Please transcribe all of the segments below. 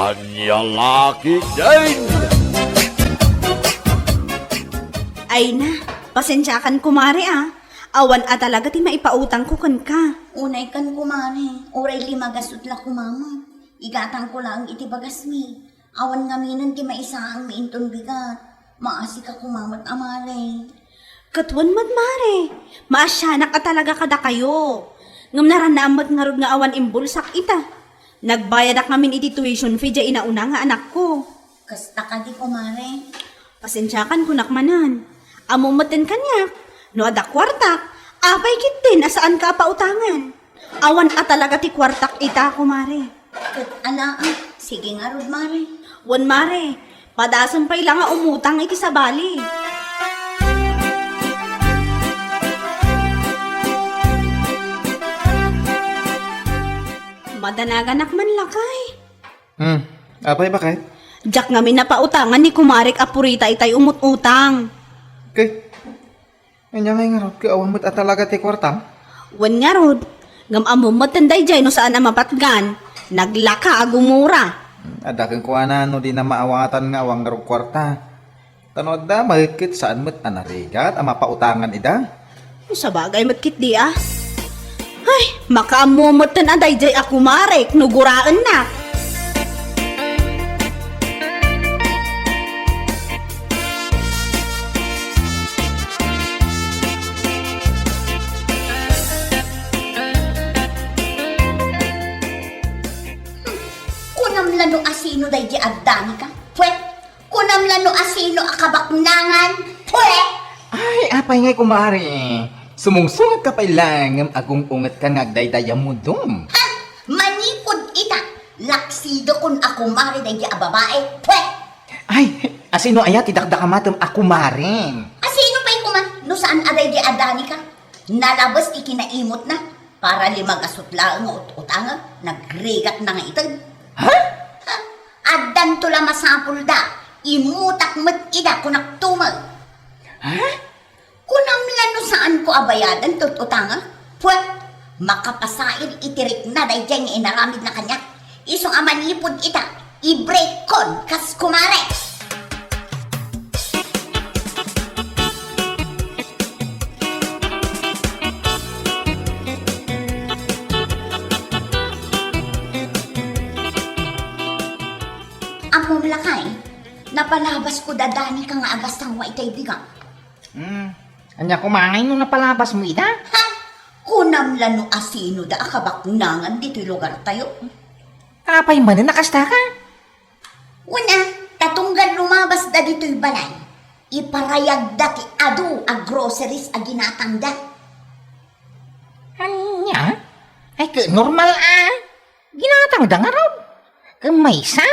Kanyang laki din! Ay na, pasensyakan kumare Awan talaga ti maipautang ko kan ka. Unay kan kumare, oray limagasot la kumama. Igatang ko lang iti bagas mi. Awan nga minan ti maisaang miinton bigat. Maasi ka kumamat amare. Katwan mare, maasyanak talaga kada kayo. Ngam naranamat nga rod nga awan imbulsak ita. Nagbayad ak ngamin iti tuition fee dya inauna nga anak ko. Kasta ka di kumare. Pasensyakan ko nakmanan. Amumaten kanyak, no ada kwartak, apay kit din asaan ka pautangan. Awan talaga ti kwartak ita kumare. Kat sige nga rod mare. Wan mare, padasan pa'y lang nga umutang iti sa bali. Madanaganak man lakay. Apay bakit? Diyak ngamin na pautangan ni kumarik apurita itay umut-utang. Okay. Anya nga rod, kaawan mo't talaga ti kwartang? Wan nga rod, ngam amumatanday jay no saan na mapatgan, naglaka agumura. Adakin ko no di na maawatan nga awang garong kwarta. Tanood da, mahigit saan mo't anarigat, ama pautangan ida? Sa bagay matkit di Ay, makaamumatan aday jay ako marek, nuguraan na. Kunamlano asino day di agdani ka? Pwe! Kunamlano asino akabaknangan? Pwe! Ay, apay ngay kumari. Sumungsungat ka pa lang, ang agong ungat ka ngagdaydaya mo dum. Ha? Manipod ita! Laksido kun ako mari day di ababae? Pwe! Ay, asino ayat idakdakamatam ako maring. Asino pa'y kuman? No saan aday di adani ka? Nalabas ikinaimot na para limagasot lang utang nagregat na nga itag. Ha? Addan to lang masapul da. Imutak mat ida kunak tumag. Ha? Kunam lano saan ko abayadan to utanga? Pwet, makapasair itirik na day dyan inaramid na kanya. Isong amanipod ita, i-break kon kas kumare. Amom lakay, napalabas ko dadani ka nga agas tang waitay bigang. Anya kumangay nung napalabas mo ida? Ha? Kunam lano asino da akabaknangan dito'y lugar tayo. Kapay man na nakasta ka? Una, tatunggan lumabas da dito'y balay. Iparayag dati adu a groceries a ginatangda. Anya? Ay ke normal ginatang da nga raw. Kamaysa?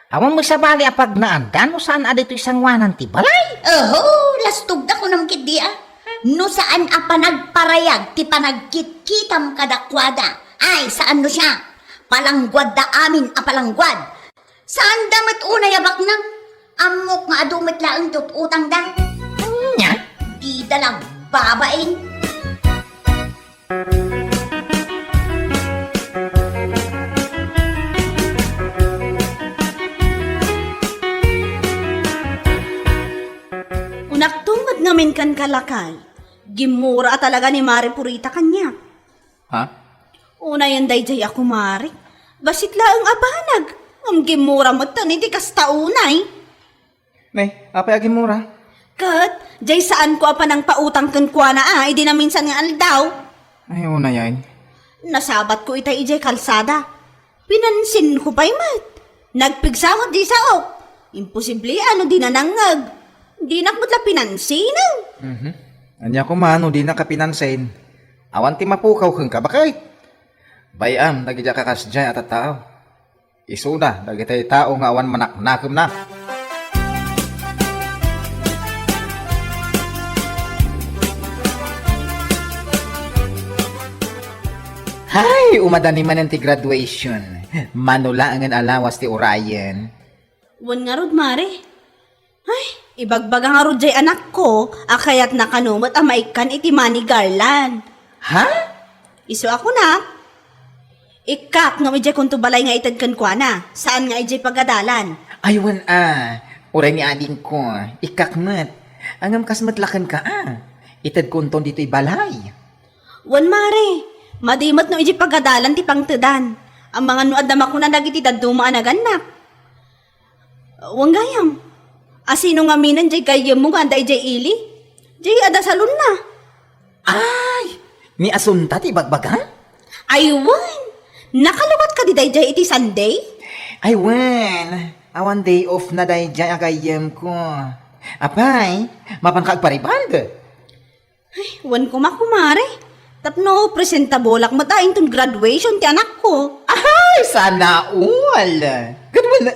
Awang mo sa bali apag naandan mo saan adito isang wanan ti balay? Oho, lastog da ko nam kidi No saan a panagparayag ti panagkit-kitam kadakwada. Ay, saan no siya? Palangguad da amin a palangguad. Saan damat unay abak nang? Amok nga adumit laang utang da. Anya? Di dalang babaeng. Unaktungad ngamin kan kalakal, gimura talaga ni Mari Purita kanya. Ha? Una yan day jay ako Mari, basit laang abanag, ang gimura mo to ni di kasta unay. Nay, apay aging mura? Kat, jay saan ko apa nang pautang kan kwa na idi na minsan nga aldaw. Ay, una yan. Nasabat ko itay ijay kalsada. Pinansin ko pa'y mat. Nagpigsamot di saok. Imposible di na nangag. Di nakmatla pinansin. Anya ko mano, di nakapinansin. Awan ti mapukaw kang kabakay. Bayam, nagidya ka kasdya at tao. Isuna, nagitay tao nga awan manaknakom na. Hay, umadani man ti graduation. Manula ang alawas ti Orion. Wan nga rod, Mare. Ay, ibagbaga nga rod jay anak ko, akayat nakanumot amaikan iti Manny Garland. Ha? Iso ako na. Ikak nga ijay kung balay nga itad kan kwa na. Saan nga ijay pagadalan? Aywan uray ni ading ko, ikakmat. Angam kasmatlakan ka Itad kunton dito'y balay. Wan mare, madimat no ijay pagadalan ti pangtedan. Ang mga nuadama ko na dagiti daduma na ganak. Wan gayam. Asino nga minan jay gayam mo nga anda ijay ili? Jay ada salon na. Ay! Ni asunta ti bagbaga? Aywan! Nakalubat ka di dayjay iti Sunday? Aywan! Awan day off na day dyan agayam ko. Apay, mapankagpariband. Wan ko makumare. Tapno, presentabolak matayin tong graduation ti anak ko. Ay, sana all. Good one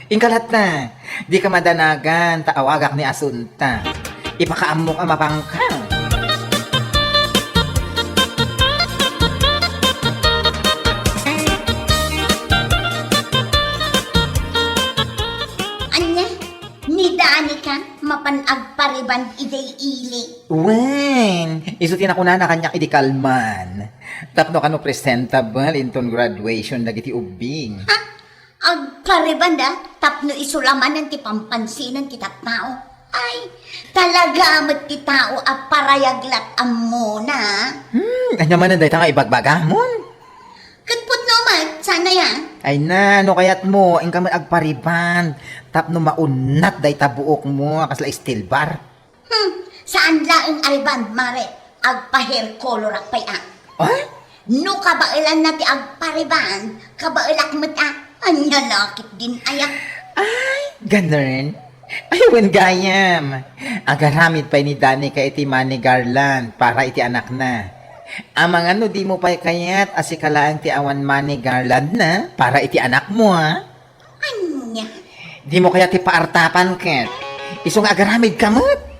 Ingkalat na. Di ka madanagan, taawagak ni asunta. Ipakaamok ang mapangkang. Anya, ni Dani ka, mapanagpariban iday ili. Wen, isutin ako na kanyang idikalman. Tapno kano presentable inton graduation dagiti ubing. Ha? Agpariban tapno isulaman ng ti pampansinan ti tao. Ay, talaga amat ti tao aparayaglat ang muna. Kanya man day nga ibagbagamon. Katput naman, sana yan. Ay na, no kayat mo, ang kami agpariban. Tapno maunat day tabuok mo, kasla steel bar. Saan laing ariban, mare? Agpa-hair color ak pay Ay? No kabailan na ti agpariban, kabailak mata. Anya lakit din ayak. Ganun. Ayun gayam. Agaramit pa ni Dani kay iti Manny Garland para iti anak na. Amang ano di mo pa kayat asikalaan ti awan Manny Garland na para iti anak mo Anya. Di mo kaya ti paartapan ket. Isong agaramid kamot.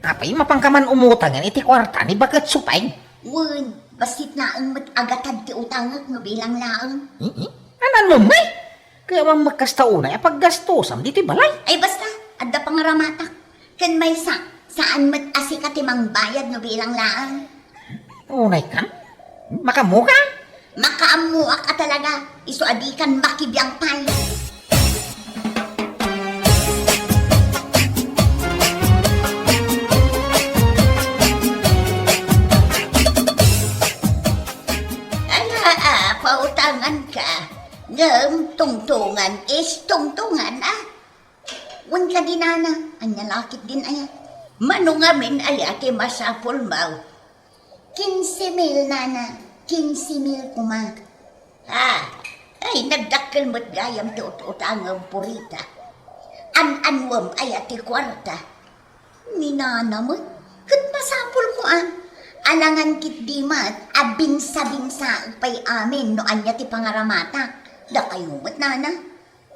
Apay mapangkaman umutangan iti kwarta ni bagat supay. Wun, basit na ang mag-agatad ti utangag no bilang laang. Anan mo may? Kaya mang magkastaunay apaggastos dito balay. Ay basta, adda pangaramatak. Kan may saan mag-asi ka ti mangbayad no bilang laang. Unay ka? Makamu ka? Makaamuak ka talaga, iso adikan makibiyang pay. Pautangan ka. Ngam, tungtungan is tungtungan Wan ka dinana, anya lakit din aya. Manungamin aya ti masapul mau. 15,000 nana, 15,000 kuma. Ay nagdakkel mo't gayam ti utangang purita. Anwam aya ti kwarta. Ni nana mo, kat masapul ko Alangan kit di mat, abinsa-binsa pay amin no anya ti pangaramata. Da kayo mat nana.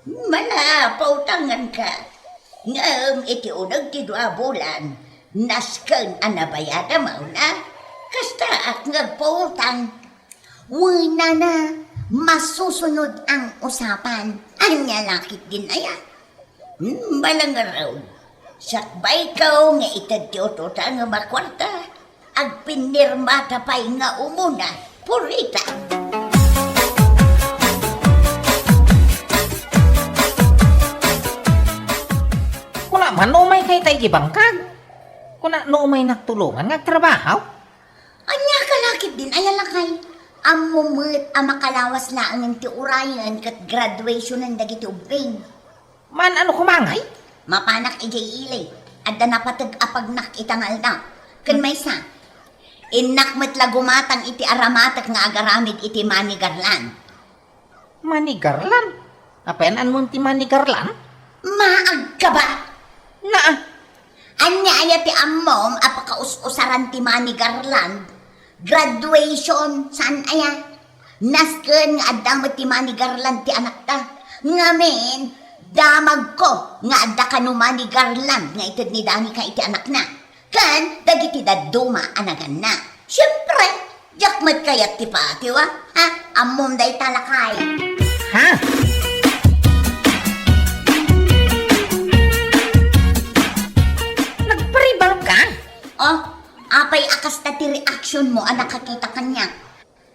Mala, pautangan ka. Ngam iti unag ti 2 bulan. Nasken anabayada mauna. Kasta ak ngagpautang. Uy nana, masusunod ang usapan. Anya lakit din aya. Malang araw. Sakbay ka nga itad ti ututang nga makwarta. Agpinirmata pa'y nga umuna, purita. Kuna man umay kay tayo ibangkag. Kuna no umay nagtulungan ngagtrabaho. Anya kalakit din, ayalakay. Amumut makalawas lang ng ti urayan kat graduation ng dagiti ubing. Man ano kumangay? Mapanak ijay ilay. Adda napatag apagnak itangal na. Kan may sa. Inak matlagumatang iti aramatak nga agaramid iti Manny Garland. Manny Garland? Apenan mo ti Manny Garland? Maag ka ba? Na, Anya aya ti ammom apakaus-usaran ti Manny Garland. Graduation saan aya? Nasken nga addang ti Manny Garland ti anak ta. Ngamen, damag ko nga adda ka no Manny Garland nga itad ni Dani ka iti anak na. Kan, dagiti daduma anagan na. Siyempre, jakmat kayat ti pati wa? Ammom day talakay. ha? mo ang nakakita kanya.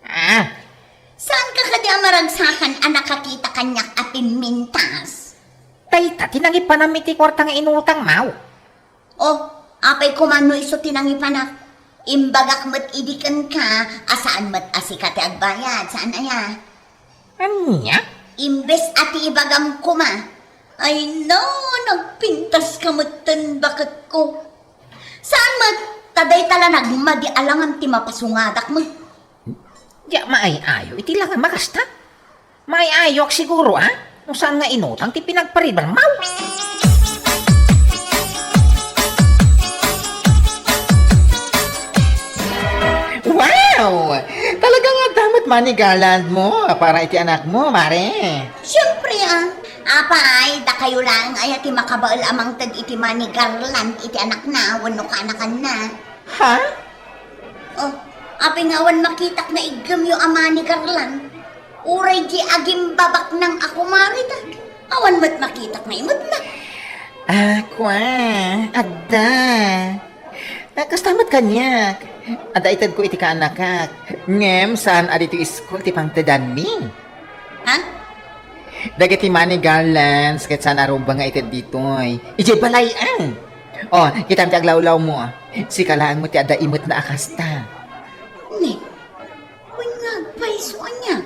Ah, Saan ka kadi amaragsakan ang nakakita kanya at mintas? dayta tinangi pa namin ti kwarta nga inutang mau. O, apay kumano iso tinangi panak. Imbagak mat idikan ka, asaan mat asikati agbayad, saan aya? Anya? Imbes ati ibagam ko ma. Ay no, nagpintas ka matan bakit ko. Saan mat, taday tala nagmadi alangan ti mapasungadak mo. Di maayayo, iti lang ang makasta. Maayayo ak siguro, ha? Kung saan nga inutang, ti pinagpariban, mau. Wow! Talaga nga damat money garland mo para iti anak mo, mare. Siyempre apay, da kayo lang ay ati makabaal amang tag iti mani garland iti anak na, wano ka anakan na. Ha? Oh, apay nga wan makitak na igam yung ama ni garland. Uray di agim babak ng ako marita. Awan mat makitak na imot na. Kwa, adda. Kastamat kanyak. Ada itad ko iti ka anakak. Ngem, saan adito iskul ti pang tadanmi? Ha? Dagiti money garlands, kat saan arumba nga itad ditoy. Ije balayan. Oh, kita ti aglawlaw mo. Si kalaan mo ti ada imot na akasta. Ne, wan nga paiso niya.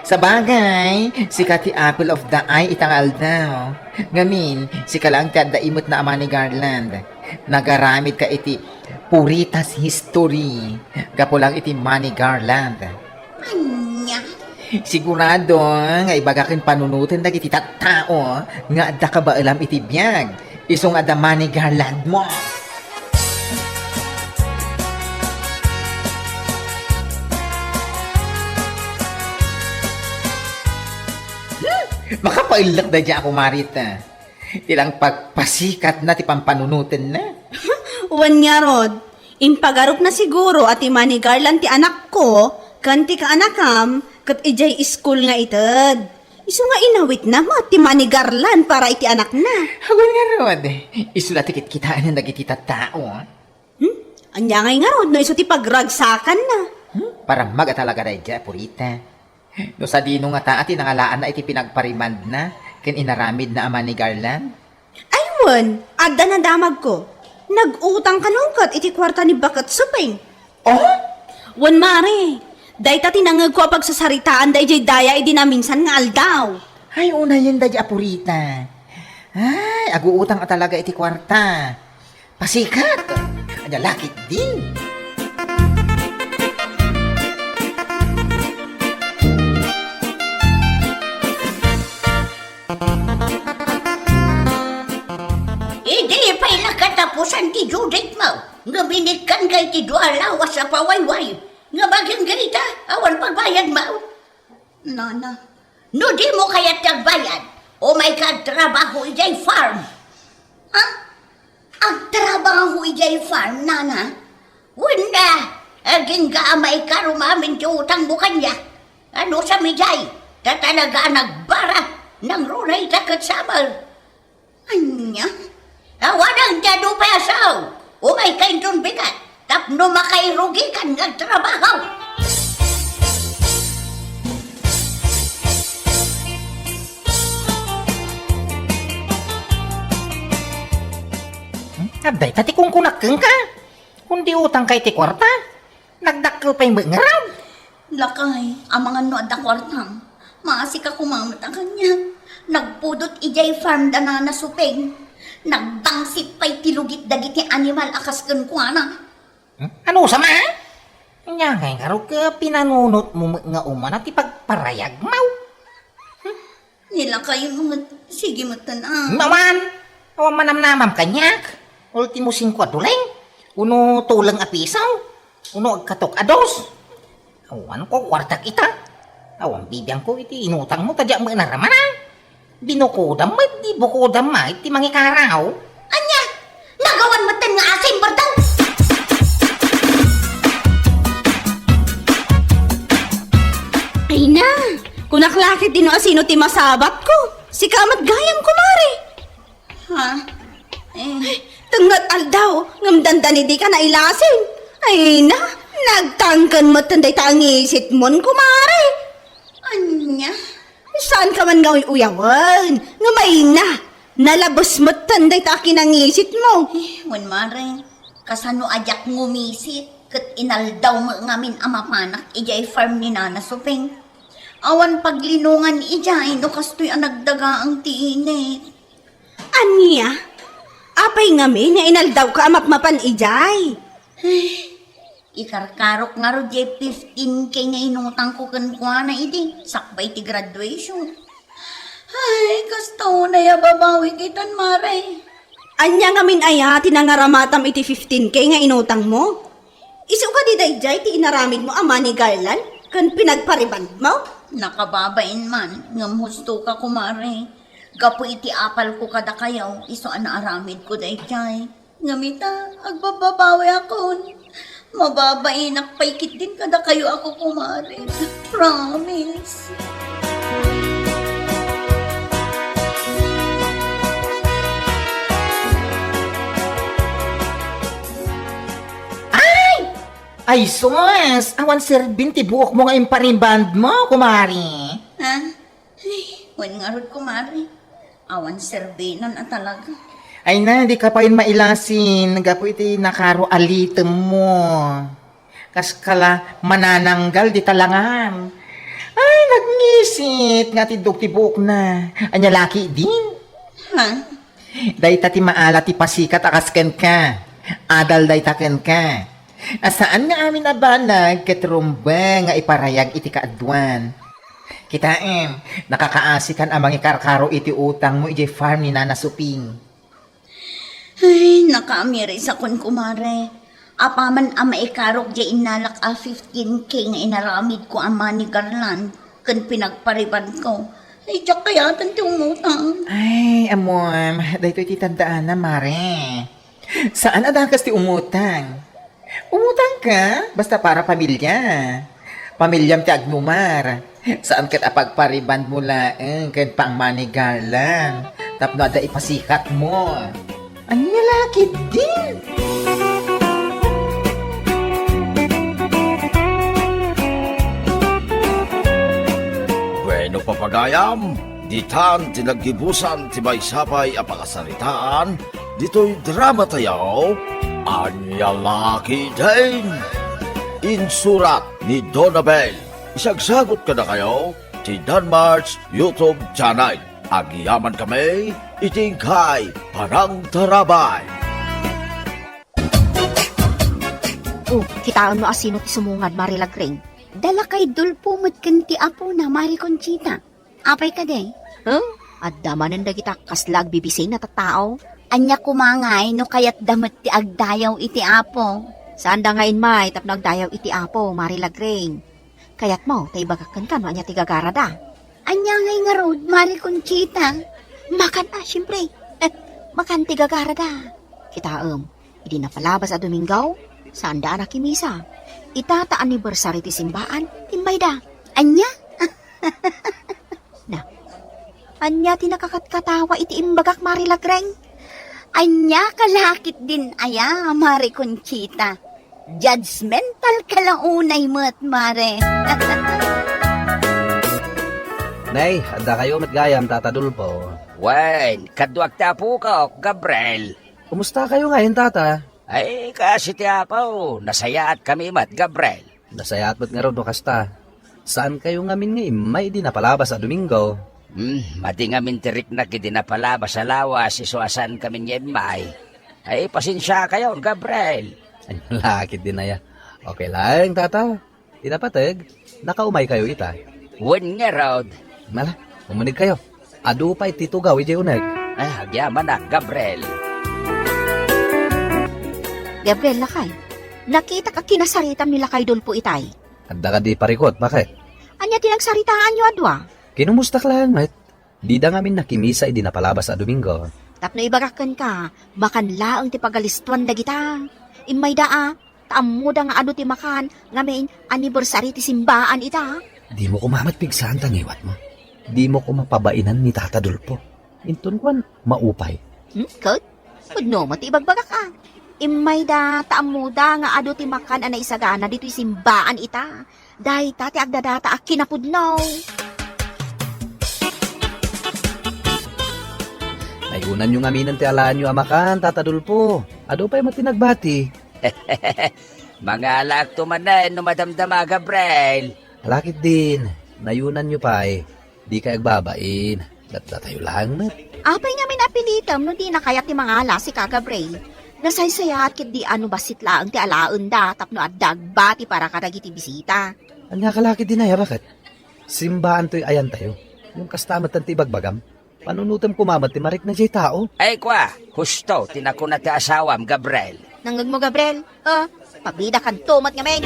Sa bagay, si kati apple of the eye itangal daw. Ngamin, si kalang ti ada imot na ama ni Garland. Nagaramid ka iti Puritas History. Gapo lang iti Money Garland. Anya? Sigurado nga ibagakin panunutin dagiti tattao nga adda ka ba alam iti biyag. Isong adda Money Garland mo. Makapailak na dyan ako, Marita. Ilang pagpasikat na ti pampanunutin na. Wan nga rod, impagarup na siguro at imani garland ti anak ko, kanti ka anakam, kat ijay school nga itad. Iso nga inawit na mo at imani garland para iti anak na. Hagon nga, Rod. Isula tikit kitaan na nagiti tao. Anya ngay nga rod, no iso ti pagragsakan na. Para maga talaga na dyan, Purita. No sa dino nga taati nangalaan na iti pinagparimand na, ken inaramid na ama ni Garland. Aywan, adda na damag ko. Nag-utang kanungkat iti kwarta ni Bakat Suping. Oh? Wan mare, day ta tinangag ko pagsasaritaan day jay daya idi na minsan nga aldaw. Ay, una yun da dyan, Purita. Ay, aguutang ka talaga iti kwarta. Pasikat. Anya, lakit din. Hindi pa'y nakatapusan ti Judith mo. Nga binitkan kay ti Dualawas sa pawayway. Nga bagyang ganita, awan pagbayad mo. Nana, no di mo kaya't nagbayad. O may katrabaho ijay farm. Ha? Ang trabaho ijay farm, Nana? Wanda, aging gaamay ka rumamin ti utang mo kanya. Ano sa mijay? Tatalaga nagbara ng runay takat samar. Anya? Awan ang dado pesaw. Umay kain dun bigat. Tapno makairugi kan ng trabaho. Abday, tati kung kunakeng ka. Kundi utang kay ti kwarta. Nagdakkel pa yung ngaraw. Lakay, ang mga nood na kwartang. Maasik ako mamata kanya. Nagpudot ijay farm da na nasupeng. Nagbangsit pa'y tilugit dagit ni animal akas kenkwana. Ano sama? Nya ngay ngaro ka pinanunot mo nga uman at ipagparayag mau. Nila kayo mga sige matan Maman, awan manamnamam kanyak. Ultimo 5 aduleng. Uno tulang apisaw. Uno agkatok ados. Awan ko kwarta kita. Awan bibiyang ko iti inutang mo tadya mo inaramanan. Binukudam mo, di bukudam ma, iti mangikaraw. Anya, nagawan matan nga asim bardaw. Ay na, kunaklakit din o asino ti masabat ko. Si kamat gayam kumari. Ha? Tenggat aldaw, ngamdandan di ka na ilasin. Ay na, Nagtangkan mo tanday ta ang isit mon, kumare. Anya? Saan ka man nga uyawan? Nga may na. Nalabos mo tanday ta akin ang isit mo. Wan mare, kasano ajak ngumisit, kat inaldaw mo ngamin amapanak, ijay farm ni Nana Suping. Awan paglinungan ijay, no kastoy ang nagdaga ang tiinit. Anya? Apay nga may nga inaldaw ka amapmapan ijay. Ikarkarok nga ro jay 15K nga inutang ko kan na idi, sakbay ti graduation. Ay, kasto na ya babawi kitan mare. Anya nga min aya, tinangaramatam iti 15K nga inutang mo. Isu ka di dayjay, ti inaramid mo ama ni Garland, kan pinagpariban mo. Nakababain man, ngam husto ka kumare. Gapo iti apal ko kada kayaw, iso anaaramid ko dayjay. Ngamita, agbababawi akon. Mababain paikit din kada kayo ako kumare. Promise. Ay, sus! Awan serbin ti buok mo nga yung parimband mo, kumari. Ha? Ay, wan nga rod kumare. Awan serbinan at talaga. Ay na, di ka pa yun mailasin. Gapo iti nakaro alitem mo. Kaskala manananggal di talangan. Ay, nagngisit. Nga ti ti buok na. Anya laki din. Ha? Day ta ti maala ti pasikat akasken ka. Adal day taken ka. Asaan nga amin na banag ketrumba nga iparayag iti kaadwan. Kitaem, nakakaasikan amang ikarkaro iti utang mo iti farm ni Nana Suping. Ay, nakaamiri sa kun kumare. Apaman ama ikarok di inalak a 15K nga inaramid ko ama ni Garland. Kan pinagpariban ko. Ay, diyak kaya tanti umutang. Ay, amom, dahito iti tandaan na, mare. Saan adakas ti umutang? Umutang ka, basta para pamilya. Pamilyam ti agmumar. Saan kat apagpariban mo laeng kan pang manigalan. Tapno ada ipasikat mo. Anya laki din. Bueno papagayam, ditan tinaggibusan ti may sapay apakasaritaan, dito'y drama tayo, Anya Laki Din. Insurat ni Donabel. Isagsagot ka na kayo, ti Danmar's YouTube channel. Agyaman kami, itingkay parang tarabay. Oh, kitaan mo asino ti sumungad, Mari Lagring. Dala kay dulpo matkan ti apo na, Mari Conchita. Apay ka day? At damanan da kita kaslag bibisay na tatao. Anya kumangay no kayat damat ti agdayaw iti apo. Saan da ngayon may tap nagdayaw iti apo, Mari Lagring. Kayat mo, tay bagakan ka no, anya ti gagara da. Anya ngay nga road, Mari Conchita. Makan syempre. Makan ti gagara da. Kita idi na palabas a Domingaw, saan da anak kimisa. Itata anniversary ti simbaan, timbay da. Anya? Na, anya ti nakakatkatawa iti imbagak, Mari Lagring. Anya kalakit din aya, Mari Conchita. Judgmental kalaunay mo't, Mare. Nay, ada kayo matgayam, Tata Dulpo. Wen, kaduag ta po ka, Gabriel. Kumusta kayo ngayon, Tata? Ay, kasi ti apaw, nasayaat kami mat, Gabriel. Nasayaat ba't nga ron do kasta? Saan kayo ngamin ngayon? May di napalabas sa Domingo. Mati nga mintirik na kiti na palaba sa lawas, isuasan kami niyan may. Ay, pasensya kayo, Gabriel. Ay, lakit din na ya. Okay lang, Tata. Itapatag, nakaumay kayo ita. Wen nga, Rod. Mala, umunig kayo. Adu pa ititugaw, iti unag. Ay, agyaman na, Gabriel. Gabriel Lakay, nakita ka kinasaritam ni Lakay Dulpo itay. Adda ka di parikot, bakit? Anya tinagsaritaan nyo adwa? Kinumustak lang, mat. Di da ngamin nakimisa, idi napalabas sa Domingo. Tapno ibagakan ka, makan laang ti pagalistuan da kita. Imay daa, taammo da nga ado ti makan, ngamin anniversary ti simbaan ita. Di mo kumamat pigsahan tangiwat mo. Di mo kumapabainan ni Tata Dulpo. Intun kwan, maupay. Kod? Kod no, mati ibagbagak ka. Imay da taamuda nga ado ti makan anay isagana dito'y simbaan ita. Dahi tati agdadata ak kinapudnaw. Nayunan yung aminan ti alaan nyo amakan, Tata Dulpo. Ado pa'y matinagbati. Mga alak tumanan no madamdama, Gabriel. Halakit din. Nayunan nyo pa'y. Di kayo agbabain. Datda tayo lang na. Apay nga minapilitam no di na kaya ti mga ala si Kagabre. Nasaysayat kit di ano basit laang ti alaen da tapno at dagbati para karagi ti bisita. Anya kalakit din ay, bakit? Simbaan to'y ayan tayo. Yung kastamat ng tibagbagam. Panunutam kumamat ti marik na jay tao. Ay kwa, husto, tinakuna ti asawam, Gabriel. Nangag mo Gabriel, pabida kan tumat nga men.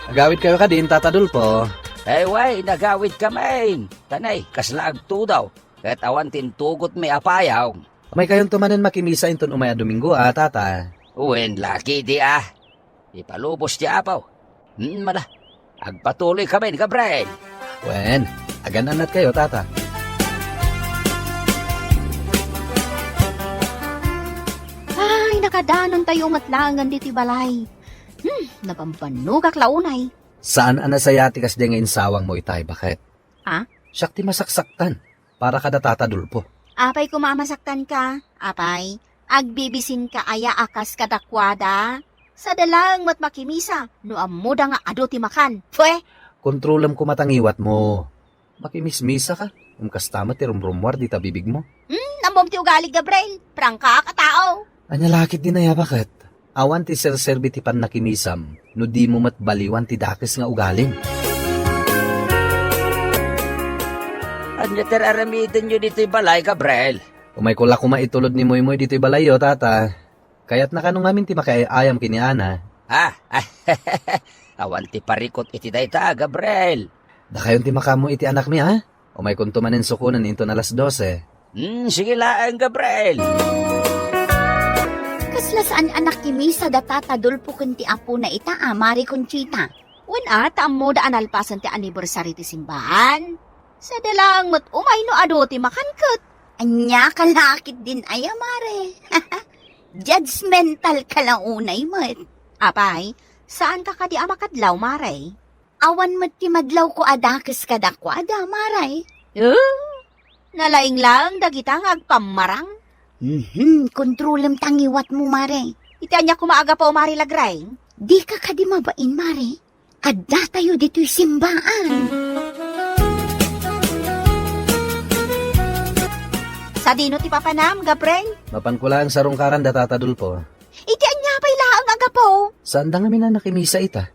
Agawit kayo ka din, Tata Dulpo. Ay way, nagawid kami. Tanay, kaslaag tu daw. Kahit awan tintugot may apayaw. May kayong tumanan makimisa inton umaya Domingo, Tata. Uwin, laki di Ipalubos di apaw. Mala, agpatuloy kami, Gabriel. Wen, agananat kayo, Tata. Ay, nakadanon tayo matlangan diti balay. Napampanugak launay. Saan anasayati kas di nga insawang mo itay, bakit? Ha? Siyak ti masaksaktan. Para kada Tata Dulpo. Apay kumamasaktan ka, apay, agbibisin ka aya akas kadakwada. Sa dalang mat makimisa, no amuda nga ado ti makan. Pwe! Kontrolam ko matangiwat mo. Makimismisa ka. Kastama ti rumrumwar di tabibig mo. Namom ti ugali, Gabriel. Prangka ka tao. Anya lakit din na bakit? Awan ti serserbi ti pan nakimisam. No di mo matbaliwan ti dakes nga ugaling. Anya teraramitin nyo dito'y balay, Gabriel. Umay ko la kumaitulod ni Moymoy dito'y balayo, Tata. Kaya't nakanong amin ti makayayam kini Ana. Awan ti parikot iti dayta, Gabriel. Da kayon ti makamo iti anak mi, ha? Umay kung tumanin sukunan into na alas 12. Sige lang, Gabriel. Kaslasaan anak kimisa da Tata Dulpo kun ti apo na ita, Mari Conchita. Wen ata mo da analpasan ti anniversary ti simbahan. Sa dalang mat umay no ado ti makankot. Anya kalakit din ay Mare. Judgmental ka lang unay mat. Apay, saan ka kadi amakadlaw, Mare? Awan mat ti madlaw ko adakes kadakwada, Mare. Nalaing lang dagita nga agpamarang. Kontrolem tangiwat mo, Mare. Iti anya kumaaga pa o Mare Lagray. Di ka kadi mabain, Mare. Adda tayo dito'y simbaan. Sa dino ti papanam, Gabriel? Mapan ko lang sarong karan da Tata Dulpo. Iti anya pa'y laang agapo. Saan da nga na nakimisa ita?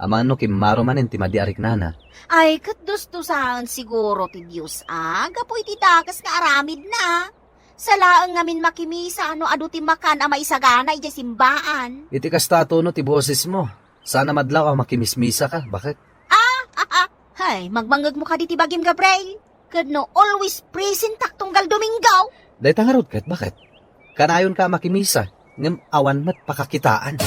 Amano kimaro manin ti madiarik nana. Ay, katdustusan siguro ti Diyos, agapo iti takas nga aramid na. Sa laang ngamin makimisa, ano ado ti makan ama isagana iti simbaan. Iti kastato no ti boses mo. Sana madlaw makimismisa ka, bakit? Hay, magmangag mo ka di ti bagim, Gabriel. Kadno always present tak tunggal Domingo. Day tangarod kat, bakit? Kanayon ka makimisa, ngam awan mat pakakitaan.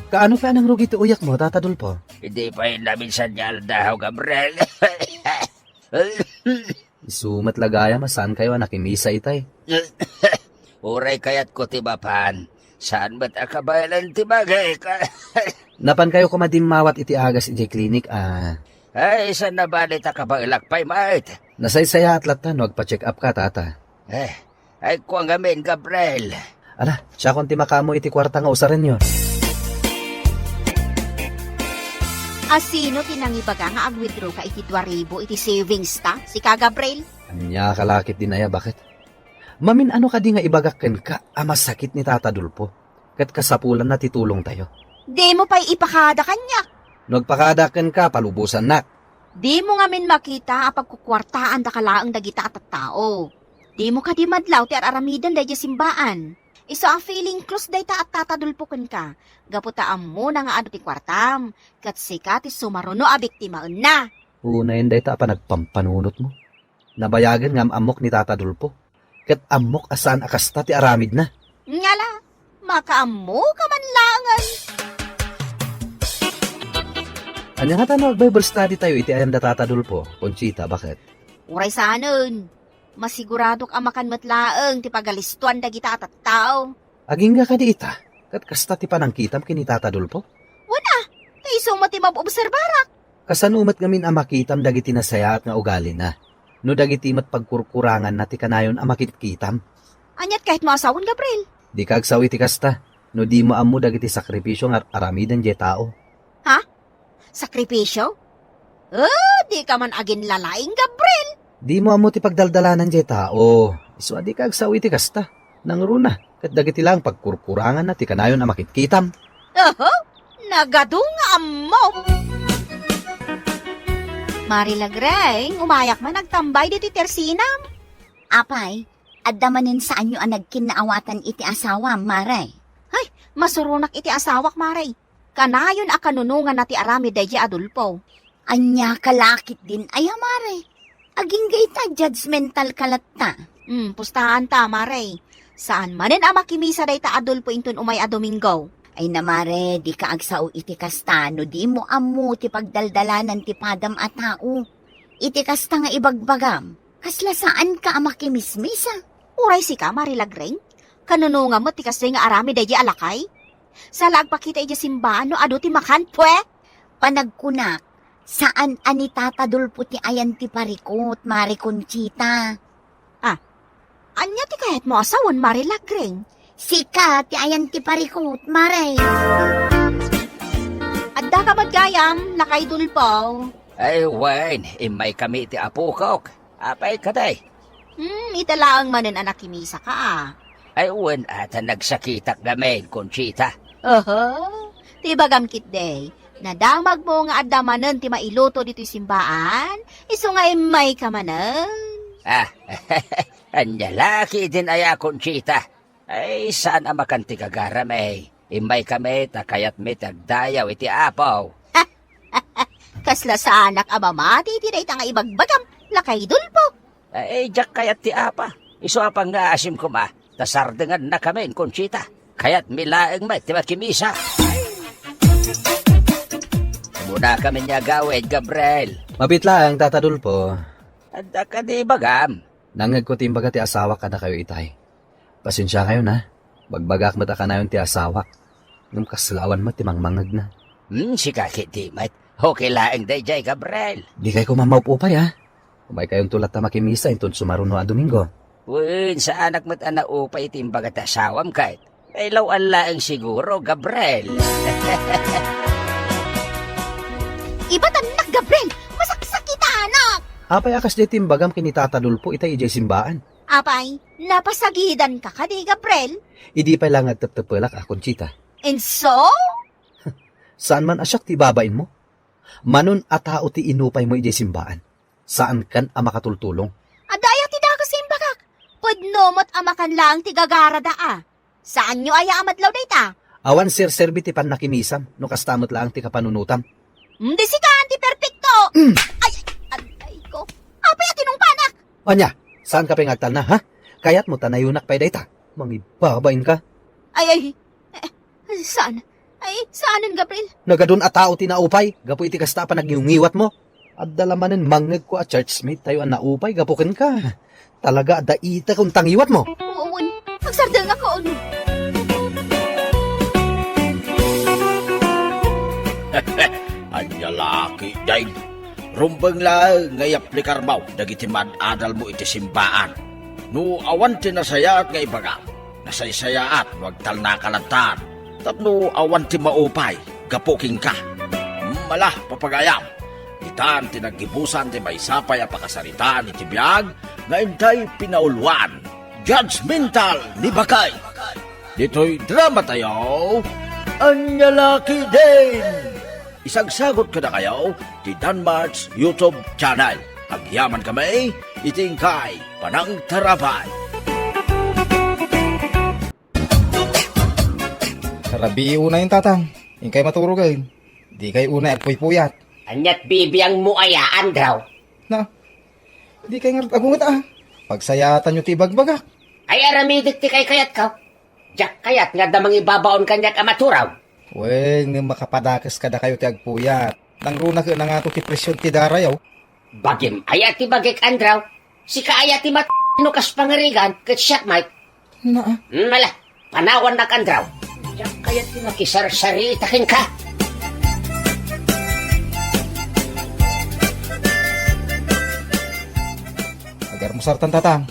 Kaano ka nang rugi ti uyak mo, Tata Dulpo? Hindi pa yun namin sanyal daw, Gabriel. Isumat lagaya masan kayo nakimisa itay. Uray kayat ko tibapan. Saan ba't akabalan tibagay ka? Napan kayo kumadimawat iti agas iti klinik, Ay, saan na ba nita kabailakpay, mate? Nasaysaya at latan, wagpa-check up ka, Tata. Ay, kuwang amin, Gabriel. Ala, siya kung ti makamo iti kwarta nga usarin nyo. Asino tinangibaga nga ag-withdraw ka iti 2,000 iti savings ta, si ka Gabriel? Anya kalakit din aya, bakit? Mamin ano ka di nga ibagakken ka, masakit ni Tata Dulpo. Kat kasapulan na titulong tayo. Di mo pa'y ipakada kanya. Nagpakadaken ka, palubusan nak. Di mo nga min makita apagkukwartaan da kalaang dagita at tao. Di mo ka di madlaw ti aramidan da simbaan. Isa a feeling close day ta at tatadulpukan ka. Gaputaan mo na nga ano ti kwartam. Kat sika ti sumaruno a biktimaan na. Una yun day ta pa nagpampanunot mo. Nabayagan nga amok ni Tata Dulpo. Kat amok asan akasta ti aramid na. Ngala, makaamo ka man langan. Anya nga tanong, Bible study tayo, iti ayam da tatadulpo. Conchita, bakit? Uray sanon. Masigurado ka makan matlaeng ti pagalistuan dagita at tao. Aging nga ka di ita, kat kasta ti panangkitam kini tatadulpo. Wala, kaiso mo ti mabobserbarak. Kasanumat ngamin ang makitam dagiti nasaya at nga ugali na. No dagiti mat pagkurkurangan na ti kanayon ang makitkitam. Anyat kahit mo asawon, Gabriel. Di kagsawi ti kasta, no di mo amo dagiti sakripisyo nga aramidan je tao. Sakripisyo? Di ka man agin lalaing, Gabriel. Di mo amo ti pagdaldalanan je tao. Iso di kagsawi ti kasta. Nang runa, kat dagiti lang pagkurkurangan na ti kanayon ang makitkitam. Nagadung mo. Marilagreng, umayak man nagtambay dito tersinam. Apay, adamanin saan nyo ang nagkinaawatan iti asawa, Maray. Masurunak iti asawak, Maray. Kanayon a kanunungan na ti arami dahi adulpo. Anya kalakit din ay Maray. Aging gayta judgmental kalatta. Pustahan ta, Maray. Saan manin a makimisa day ta adulpo inton umay a Domingo. Ay na Mare, di ka agsao iti kasta, no di mo amu ti pagdaldalanan ti padam at tao. Iti kasta nga ibagbagam, kasla saan ka makimismisa? Uray si ka, Marilagreng. Kanunungan mo ti kasi nga arami dahi alakay. Sa lagpakita iti simbahan no ado ti makan, pwe? Panagkunak, saan ani tatadulpo ti ayan ti parikot, Mari Conchita? Anya ti kahit mo asawon, Marilagreng. Sika ti ayan ti parikot, Mare. Adda ka magayam, nakaidulpo. Ay, wen, imay kami ti apukok. Apay ka day. Italaang manin anak kimisa ka. Ay, wen, ata nagsakitak gamin, Conchita. Ti bagam kit day. Nadamag mo nga adamanan ti mailuto dito simbaan. Iso nga imay ka manan. Anya laki din aya, Conchita. Ay, saan ang makanti kagaram eh? Imay kami, takayat mi tagdayaw iti apaw. Kasla sa anak amamati, tinay nga ibagbagam, lakay dulpo. Ay, jak kayat ti apa. Iso apang nga asim ko ma, tasardengan na kami, Conchita. Kayat milaeng may timakimisa. Muna kami niya gawin, Gabriel. Mabitla ang tatadulpo. Anda ka di bagam. Nangag ko timbaga ti asawa ka na kayo itay. Pasensya kayo na. Bagbagak mata ka na yung ti asawa. Nung kaslawan mo timangmangag na. Si kakit di mat. Okay laeng day jay, Gabriel. Di kayo kumamaupupay ha. Kumay kayong tulat na makimisa inton sumaruno a Domingo. Win, sa anak mat ana upay timbaga ti asawam kahit. Ay lawan laeng siguro, Gabriel. Iba't anak, Gabriel, masaksakita anak. Apay akas di timbagam kinitatadulpo itay ijay simbaan. Apay, napasagidan ka ka di, Gabriel. Idi pa lang agtaptapalak a Conchita. And so? Saan man asyak ti babain mo? Manon at tao ti inupay mo ijay simbaan. Saan kan ang makatultulong? Adaya ti da kasi imbagak. Pudnomot amakan lang ti gagara daa. Saan nyo aya amadlaw day ta? Awan sir-serbi ti pan nakimisam, no kastamot lang ti kapanunutam. Di si ka, anti perfecto. Ay ko. Apay at panak. Anya, saan ka pingagtal na, ha? Kaya't mo tanayunak pa'y dayta. Mangibabain ka. Saan? Saanan, Gabriel? Nagadun at tao tinaupay, gapu iti kasta pa nagiungiwat mo. At dalamanin mangag ko at churchmate tayo ang naupay, gapukin ka. Talaga, daita kung tangiwat mo. Oo, magsardang ako. Anya laki, day. Rumbang lang ngay aplikar mo, dagiti adal mo iti simbaan. No awan ti nasayaat nga ibaga, nasaysayaat, wag tal nakalantan. Tapno awan ti maupay, gapuking ka. Malah, papagayam. Itan tinagibusan ti may sapay apakasaritaan iti biyag, nga intay pinaulwan. Judgmental ni Bakay. Dito'y drama tayo, Anya Laki Din. Isagsagot ka na kayo di Danmarks YouTube channel. Agyaman kami, itingkay panang tarabay. Rabi una yung tatang. Yung kay maturugay. Di kay una at puyat. Anyat bibiyang mo ayaan daw. Na, di kay ngarat agungat Pagsayatan nyo ti bagbagak. Ay aramidik ti kay kayat ka. Jak kayat nga damang ibabaon kanyak amaturaw. Wen, nga makapadakas kada kayo ti agpuyat. Nang runa ka na nga to ti presyon ti darayaw. Bagim ayat ti bagik Andraw. Si kaayat ti no kas pangarigan ket siya Mike. Na, Mala, panawan na Andraw. Diyan kaya ti makisar-saritakin ka. agar mo sartan tatang.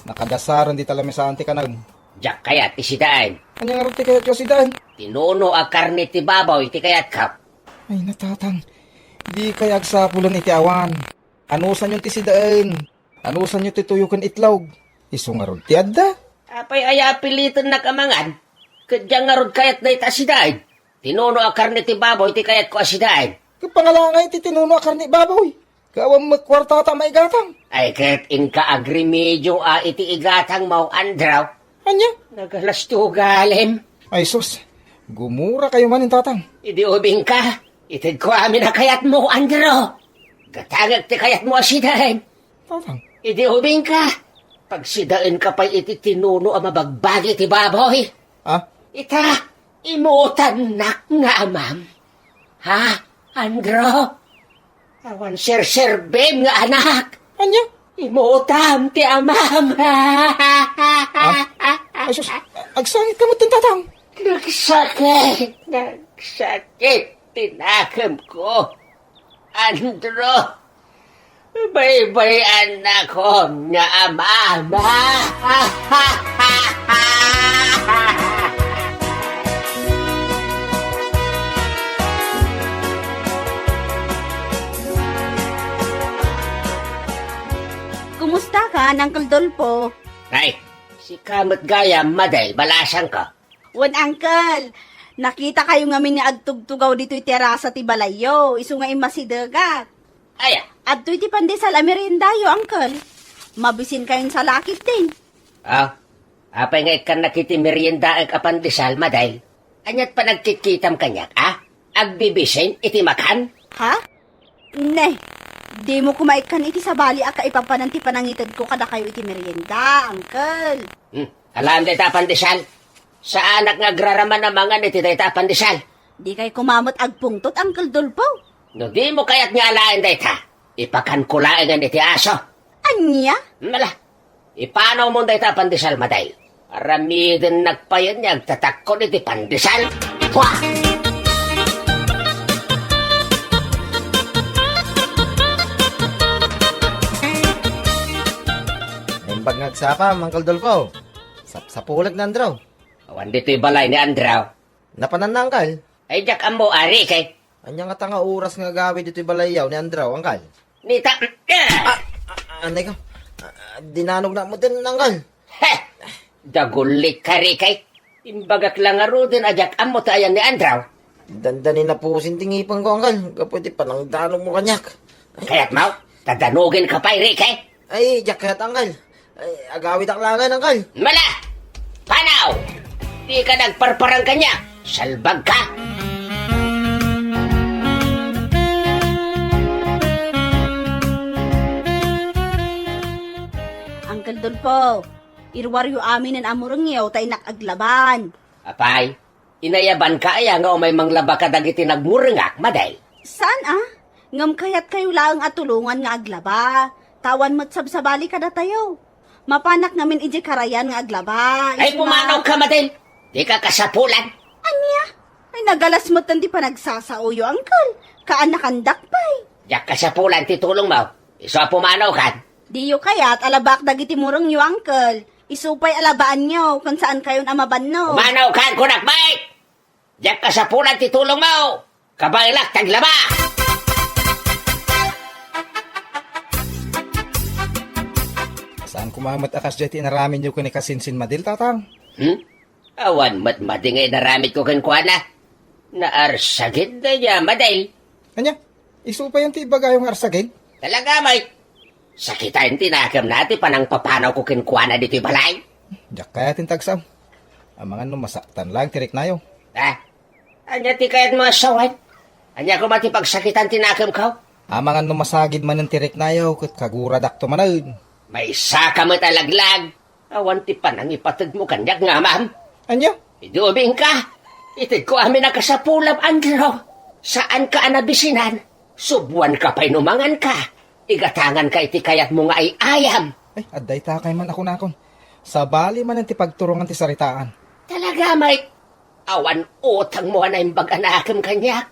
Nakadasaran di talami sa anti kanag. Diyan kaya ti sidaan. Anya nga rin ti kayat yung sidaan. Tinuno ang karne ti babaw iti kayat kap. Ay natatang, di kaya agsapulan iti awan. Anusan yung ti sidaan. Anusan yung ti tuyukan itlog. Isungarod ti adda. Apay aya pilitan na kamangan. Kadyang nga rod kayat na ita sidaan. Tinuno ang karne ti babaw iti kayat ko asidaan. Kapangalangay ti tinuno akarni baboy. Kawang magkwartata may gatang. Ay ket in ka agrimedyo a iti igatang mau Andraw. Anya? Nagalastugalim. Ay sus, gumura kayo manin tatang. Idi ubing ka. Itid ko amin na kayat mo Andraw. Gatagag ti kayat mo asidaan. Tatang, Idi ubing ka. Pag sidaan ka pa'y iti tinuno ang mabagbagi ti baboy. ah? Ita, imutan nak nga, ma'am. Ha, Andro? Awan ser-serbem nga anak. Anya? Imutan ti amam. Ay sus, agsangit ka mo tin tatang. Nagsakit. Tinakam ko. Andro, bay-bayan na ko nga amama. Kumusta ka, Uncle Dolpo? Ay, si Kamot Gaya, Maday, balasan ka. Wan, Uncle. Nakita kayo nga ni agtugtugaw dito terasa ti balayo. Isu nga imasidagat. Aya, At iti pandesal amerindayo, Uncle. Mabisin kayong sa lakit din. apay nga ikan nakiti merienda ang kapandesal, Maday. Anyat pa nagkikitam kanyak, Agbibisin, iti makan? Ha? Ne. Di mo kumaikan iti sa bali aka ipapananti panangitad ko kada kayo iti merienda, Uncle. Alam da pandesal. Sa anak nga agraraman na mga iti da pandesal. Di kay kumamot agpungtot, Uncle Dolpo. No di mo kayat nga alain da ita. Ipakan kulain nga iti aso. Anya? Mala, ipanaw mo da ita pandesal, Maday. Aramidin nagpayan niya agtatakot iti pandesal. Pwah! Imbag nagsapa, Mangkal Dolpo. Sapulag na Andraw. Awan dito'y balay ni Andraw. Napanan na, Angkal. Ay, jak ambo ari kay. Anya nga tanga oras nga gawi dito'y balayaw ni Andraw, Angkal. Nita, Anday ka. Dinanog na mo din, Angkal. heh, dagulik ka ri kay. Imbagak lang nga ro din ajak ammo tayan ni Andraw. Dandanin na po sintingipan ko, Angkal. Kapwede pa nang danog mo kanyak. Kaya't mau, tadanugin ka pa ri kay. Ay, jacket, Angkal. Ay, agawit ang langan, Angkal. Mala! Panaw! Di ka nagparparang kanya. Salbag ka! Uncle Dolpo, irwaryo amin ang amurang yaw tay nakaglaban. Apay, inayaban ka aya nga umay manglaba ka dagiti nagmurengak, Maday. Saan Ngam kayat kayo lang atulungan nga aglaba. Tawan mo't sabsabali kada tayo. Mapanak namin iji karayan nga aglaba. Ay, pumanaw ka, Maday. Di ka kasapulan. Anya? Ay nagalas mo't hindi pa nagsasauyo, Uncle. Kaanakandak pa'y. Yak kasapulan titulong mo. Iso pumanaw ka. Diyo kayat alabak dagiti murong nyo, Uncle. Isupay alabaan nyo kung saan kayo namaban no. Pumanaw ka, kunak, Mike! Yak kasapulan titulong mo. Kabailak, taglaba! Saan kumamat akas jeti naramin nyo kuni kasinsin madil tatang? Awan matmadingay naramit ko kankwana. Naarsagid na niya, Maday. Anya? Isu pa yung tibagayong arsagin? Talaga, Mike. Sakitan tinakam natin panang papanaw ko kinkwana dito'y balay. Jak kaya tintagsam. Ang mga masaktan lang tirik nayo. Anya ti kayat mga sawan? Anya ko mati pagsakitan tinakam ka? Ang mga masagid man ng tirik nayo kat kagura dakto manad. May saka mo talaglag. Awan ti panang ipatid mo kanyak nga, ma'am. Anya? Idubing ka. Itid ko amin na kasapulab, Andro. Saan ka anabisinan? Subuan ka pa'y numangan ka. Igatangan ka iti kayat mo nga ay ayam. Ay, aday takay man ako nakon. Sa bali man ang tipagturungan ti saritaan. Talaga, may awan utang mo na imbag anakim kanya.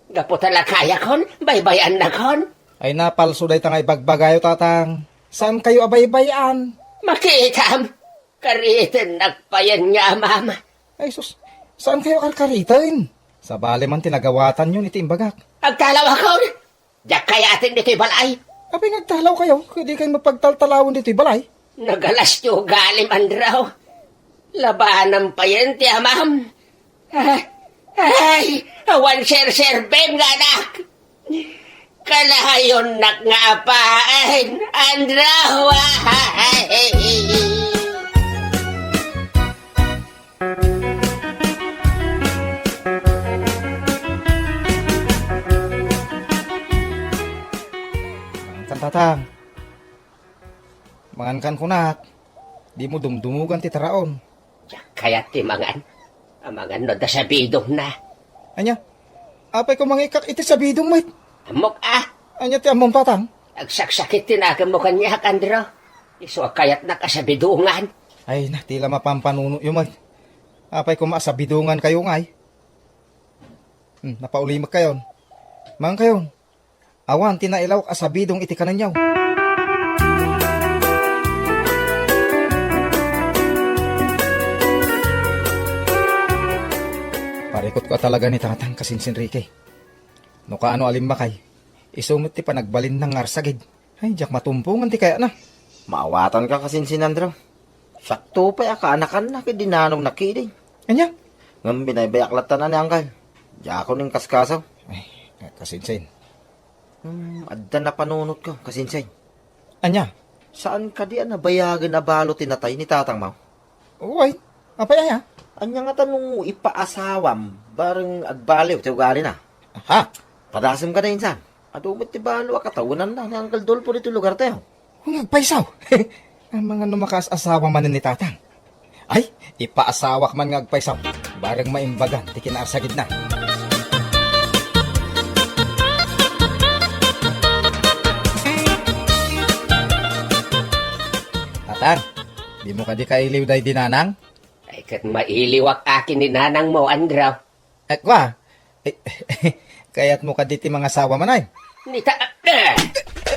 Gapo tala kaya kon, baybayan na kon. Ay napalso day tangay bagbagayo tatang. Saan kayo abay-bayan? Makitam, karitin nagpayan nga, mama. Ay sus, saan kayo karkaritin? Sa bali man tinagawatan yun iti imbagak. Agtalaw ako, diyak kaya atin dito'y balay. Abay nagtalaw kayo, hindi kayo mapagtaltalawon dito'y balay. Nagalas nyo galim, Andraw. Labanan pa yan, tiya, ma'am. Ay, awan ser-serbeng nga, anak. Kalahayon nak nga apain, Andraw. Ay. Tatang, mangankan kunak, di mo dumdumugan ti taraon. Kaya timangan, amangan no da sa bidong na. Anya, apay ko mangikak iti sa bidong mo. Amok Anya ti among tatang. agsaksakit tinagam mo kanya, Andro. Iso kayat na ka sa bidungan. Ay, tila mapampanuno yung mag. Apay ko sa bidungan kayo ngay. Napaulimag kayon. Mang kayon. Awan, tinailaw ka sa bidong iti kananyaw. Parikot ko talaga ni tatang kasinsin Ricky. No kaano alimbakay, isumit ti panagbalin ng ngarsagid. Ay, jak matumpungan ti kaya na. Maawatan ka kasinsin Andro. Sakto pa anakan na dinanong nakiling. Anya? Ngam binabayaklatan na ni Angkal. Diya ako ning kaskasaw. Ay, kasinsin. Adda na panunot ko, kasinsay. Anya? Saan ka di nabayagan na balo tinatay ni tatang mo? Uy, apay aya? Anya nga tanong ipaasawam, bareng adbaliw, ti ugali na. Ha? Padasam ka na insan. Adumit ti balo, akatawanan na ni Uncle Dolpo dito lugar tayo. Kung nagpaisaw. Ang mga numakas asawa man ni tatang. Ay, ipaasawak man ngagpaisaw. Bareng maimbagan, ti kinarsagid na. Tatang, di mo ka di kailiw day dinanang? Ay kat mailiwak akin ni nanang mo, Andro. Kwa, kaya't mo ka di ti mga asawa man ay. Nita,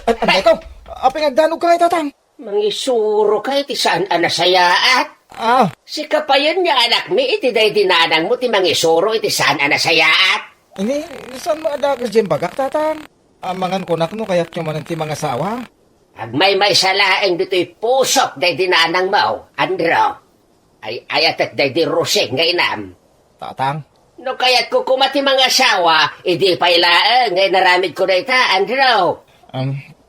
Ano ito? Aping agdanog ka ngay tatang. mangisuro kay ti saan anasayaat. Ah, Si kapayan niya anak mi iti day dinanang mo ti mangisuro iti saan anasayaat. ini, saan mo adagas dyan bagak tatang? Amangan ko nakno kaya't yung manan ti mga asawa. Agmay may salaeng dito'y pusok day dinanang mo, Andro. Ay ayat at day di rusing nga inam. Tatang, No kaya't kukumati mga asawa, idi pa ilaang ngay naramid ko na ita, Andro.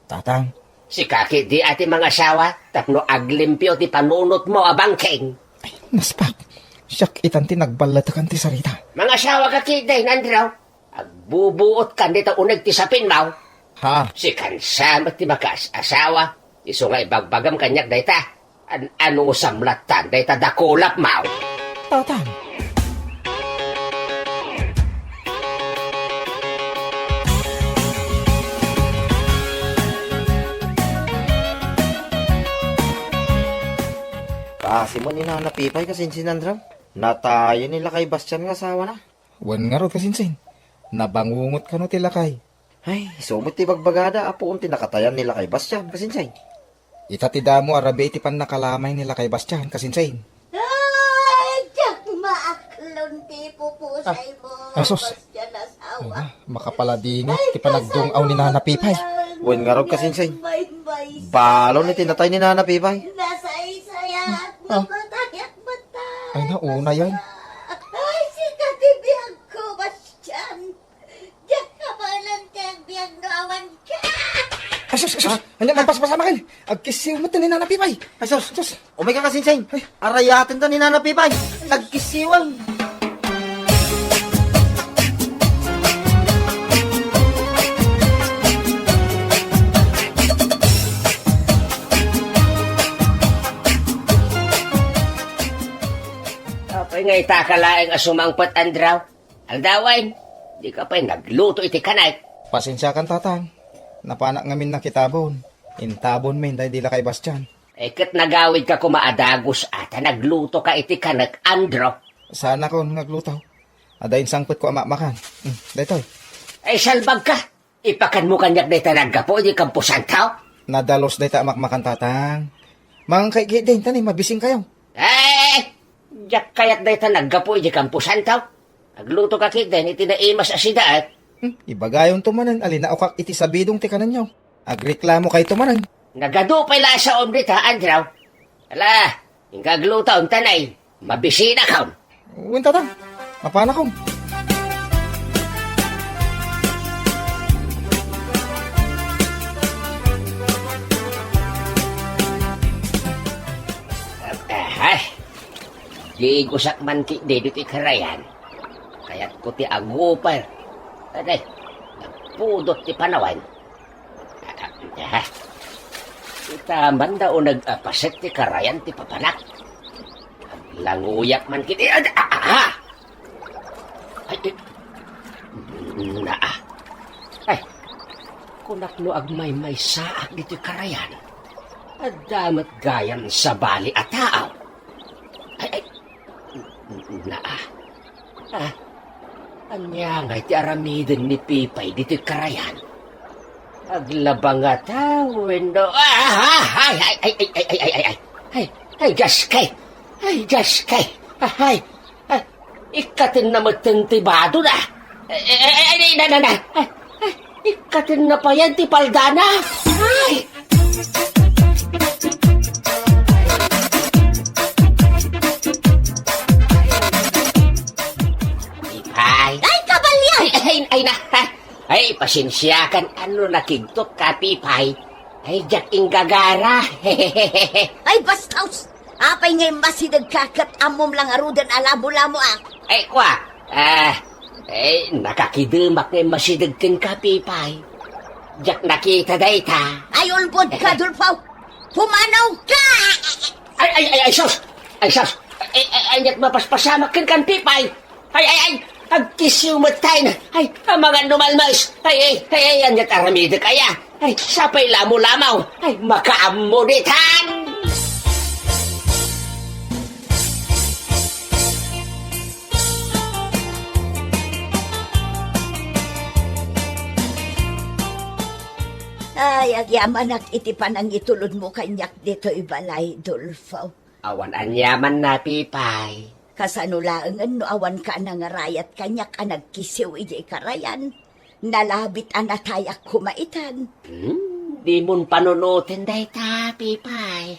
tatang. Si kaki di ati mga asawa, tapno aglimpyo ti panunot mo abangking. Naspak, siyak itan ti nagbalatakan ti sarita. Mga asawa kaki day, Andro. Agbubuot kan dito unag ti sapin mo. Ha? Si kansamat ti makas asawa, iso nga ibagbagam kanyak dayta. Ano samlatan dayta dakulap mo. Tatang. Kasi mo ni nanapipay kasinsin Andro. Natayo nila kay Bastian nga asawa na. Wan nga ro kasinsin. Nabangungot ka no tilakay. Ay, sumit ti bagbagada, apo unti nakatayan nila kay Bastian, kasinsay. Itatida mo arabe iti pan nakalamay nila kay Bastian kasinsin. Ay, Jack, maaklon ti pupusay mo. asos. Bastian asawa. Makapaladingit ti panagdungaw ni nanapipay. Wen nga raw kasinsay. Bay-bay. Balo ni tinatay ni nanapipay. Nasa isaya at mamatay at matay. Ay nauna yan. Ay, si katibiyag ko, Bastian. Diyak ka ba lang tiyag no awan ka? Asos. Anya magpaspasama kayo. Agkisiw mo ni nanapipay. Asos, umay ka kasinsay. Arayatin ta ni nanapipay. Nagkisiwan. Apay nga itakalaeng asumangpat, Andro. Aldawain, di ka pa'y nagluto iti kanay. Pasensya kan tatang. Napanak ngamin na kitabon. Intabon min dahil dila kay Bastian. Kat nagawid ka kumaadagos ata nagluto ka iti kanak Andro. Sana ko naglutaw. Adayin sangpet ko amakmakan. Daytoy. Ay salbag ka. Ipakan mo kanyak na itanagapo di kampusan tao. Nadalos dayta amakmakan tatang. Mang kay din tani mabising kayo. Jak kayat na itanagapo di kampusan tao. Nagluto ka kiten iti naimas asidaat. Ibagayon tumanan alina okak iti sabidong ti kanan nyo. Agreklamo kay tumanan. Nagado pa ila sa omrit ha, Andro. Ala, ingagluto ang tanay. Mabisina ka. Uwin tatang. Mapana ko. Di gusak man ki dedit ikarayan. Kaya't ko ti agupar. Aday, nagpudot ti panawan. Itaman daw nag-apaset ti karayan ti papanak. Languyak man kiti. Ay, Ay, kunak no agmay-may saak dito karayan. Adamat gayan sa bali at tao. Anya nga ti aramidin ni Pipay dito karayan. Aglabang nga tao, wendo. Ay, gaskay. Ikatin na matintibado na. Ikatin na pa yan ti paldana. Ay! Ay, pasensya kan ano nakigtot ka, Pipay. Ay, jak inggagara. Ay, bastaus! Apay ngayon masidag kakat amom lang arudan alamo-lamo Ay, kwa. Nakakidumak ngayon masidag kan ka, Pipay. Jak nakita dayta. Ay, ulbod ka, Dulfaw! Pumanaw ka! Ay, sos! Anyat mapaspasamak kan Pipay. Ay! Agkisiw matay na. Ay, ang mga numalmas. Ay, anyat aramida kaya. Ay, sapay lamo-lamaw. Ay, makaamunitan. Ay, agyamanak iti panang itulod mo kanyak dito ibalay, Dulfaw. Awan anyaman na, Pipay. Kasanulaangan no awan ka nangarayat kanyak nagkisiw iji karayan. Nalabit anatayak kumaitan. Di mon panunutin day ta, Pipay.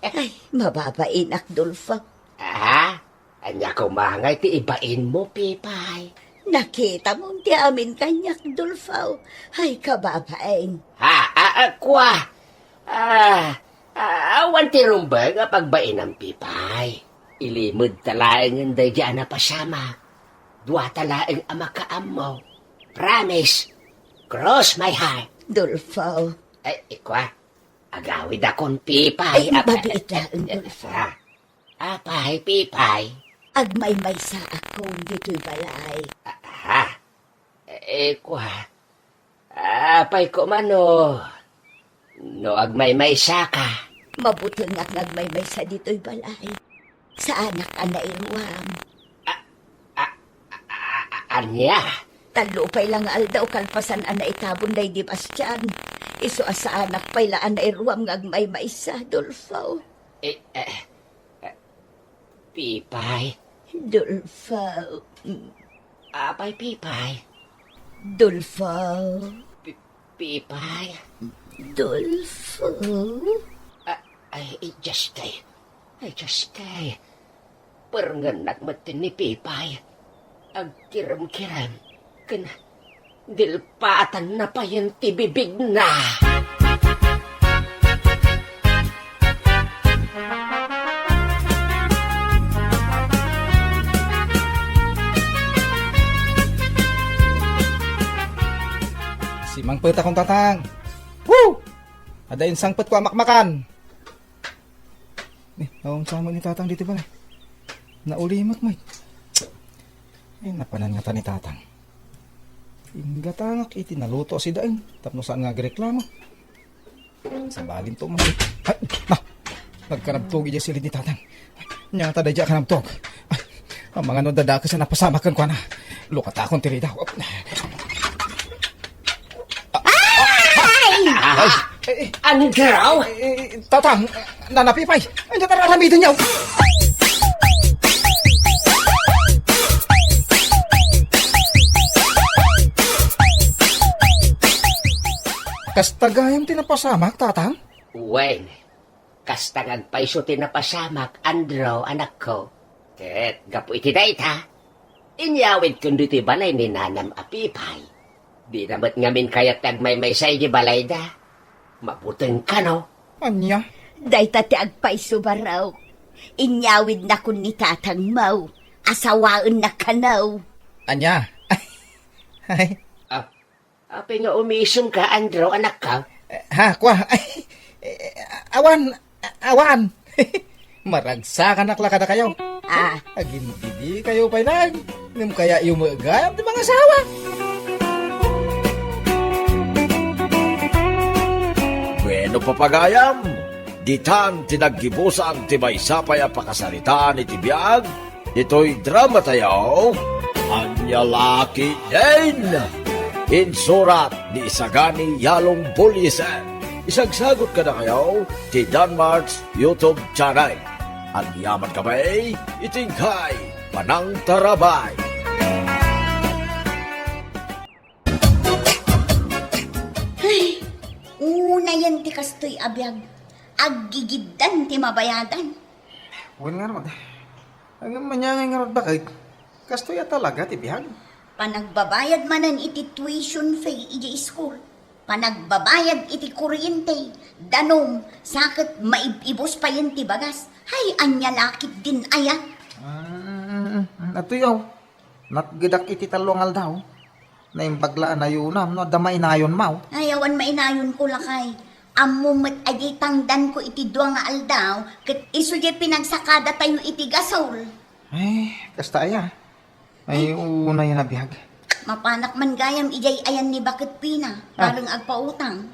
Ay, mababainak, Dulfaw. Anya kumangay ti ibain mo, Pipay. Nakita mo ti amin kanyak, Dulfaw. Ay, kababain. Kwa. Awan ti rumbag pagbain ng Pipay. Ilimod talaeng ang dayaan na pasama. Dua talaeng amakaam mo. Promise. Cross my heart. Dulfaw. Ay, ikwa. Agawid akong Pipay. Ay, mabait lang, Dulfaw. Apay, Pipay. Agmay-may sa akong dito'y balay. Ikwa. Apay ko mano. No, agmay-may sa ka. Mabuti nga nagmay-may sa dito'y balay. Sa anak anairuam. Anya? Talupay lang aldaw kalpasan anaitabon day di Bastian. Iso sa anak pay la anairuam ngagmay maisa, Dulfaw. Pipay? Dulfaw. Apay, Pipay? Dulfaw. Pipay? Dulfaw. Ay, just kay. Pernganak matin ni Pipay. Agkiram-kiram. Kan dilpatan na pa yan tibibig na. Si Mangpet akong tatang. Woo! Adayin sangpet ko amakmakan. Nawang sama ni tatang dito ba? Naulimat mo. Napanan nga ta ni tatang. Ingatangak iti naluto si Daeng. Tapno saan nga reklamo. Sa balin to mo. Ay, na! Nagkanabtog iya silid ni tatang. Nya tada dya kanabtog. Ay, ang mga nodadaka sa napasamakan ko na. Lukat akong tirida. Andrew? Tatang, nanapipay. Andiyan na raramitin niyo. Kastagayam tinapasamak, tatang? Wen, kastangan pa iso tinapasamak, Andrew, anak ko. Ket, gapu iti dayta. Inyawid kundi ti balay ni nanam apipay. Di namat ngamin kayat nagmay say di balay da. Mabuteng ka, no? Anya? Dayta ti agpaiso baraw. Inyawid na kun ni tatang mau. Asawaan na kanaw. Anya? Ay, Api nga umisong ka, Andrew, anak ka. ha, kwa. Ay, awan. Maragsakan naklakada kayo. Agin hindi kayo pa nag. Ngam kaya umagayam di mga asawa. Bueno papagayam, ditan tinaggibusan ti may sapay a pakasalitaan iti biyag, ito'y drama tayo, Anya Laki din! Insurat ni Isagani Yalong Bulisen. Isagsagot ka na kayo ti Danmarks YouTube channel. Ang yaman kamay, itingkay, panang tarabay. Una yan ti kastoy abiyag. Aggigiddan ti mabayadan. Huwag nga naman. Ang manyangay nga rin bakit? Kastoy talaga ti bihag. Panagbabayad manan iti tuition fee iti school. Panagbabayad iti kuryente. Danong, sakit maibibos pa yan ti bagas. Hay, anya lakit din aya. Ito yaw. Natgidak iti talungal daw. Na yung paglaan na yunam, no? Damay na yun mau. Ayawan mainayon ko lakay. Amumat adi tangdan ko iti dua nga aldaw. Kat iso di pinagsakada tayo iti gasol. Ay, kasta aya. Ay, una yan na bihag. Mapanak man gayam ijay ayan ni Bakit Pina. Parang agpautang.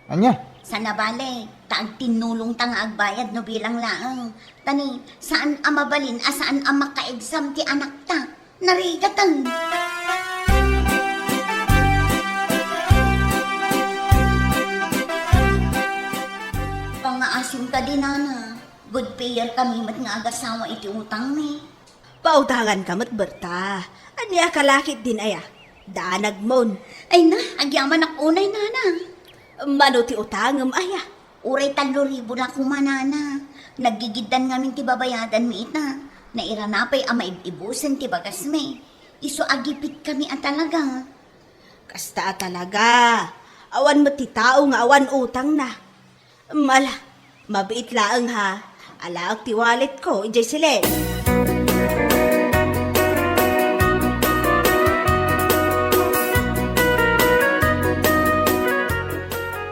Anya? Sa nabale, taag tinulong tang agbayad no bilang laang. Tani, saan ang mabalin, saan ang maka-exam ti anak ta? Narigatan. Pangaasim ka din, Nana. Good payer kami mat nga agasawa iti utang ni. Pautangan ka mat Berta. Anya kalakit din aya. Danag mon. Ay na, agyaman ako unay, Nana. Mano ti utangam aya. Uray 3,000 na kumanana. Naggigidan ngamin ti babayadan mi ita. Nairanapay ang maibusen ti bagas mi. Iso agipit kami ang talaga. Kasta talaga. Awan mo ti tao nga awan utang na. Mala, mabiit laang ha. Alaak ti wallet ko, ijay silen.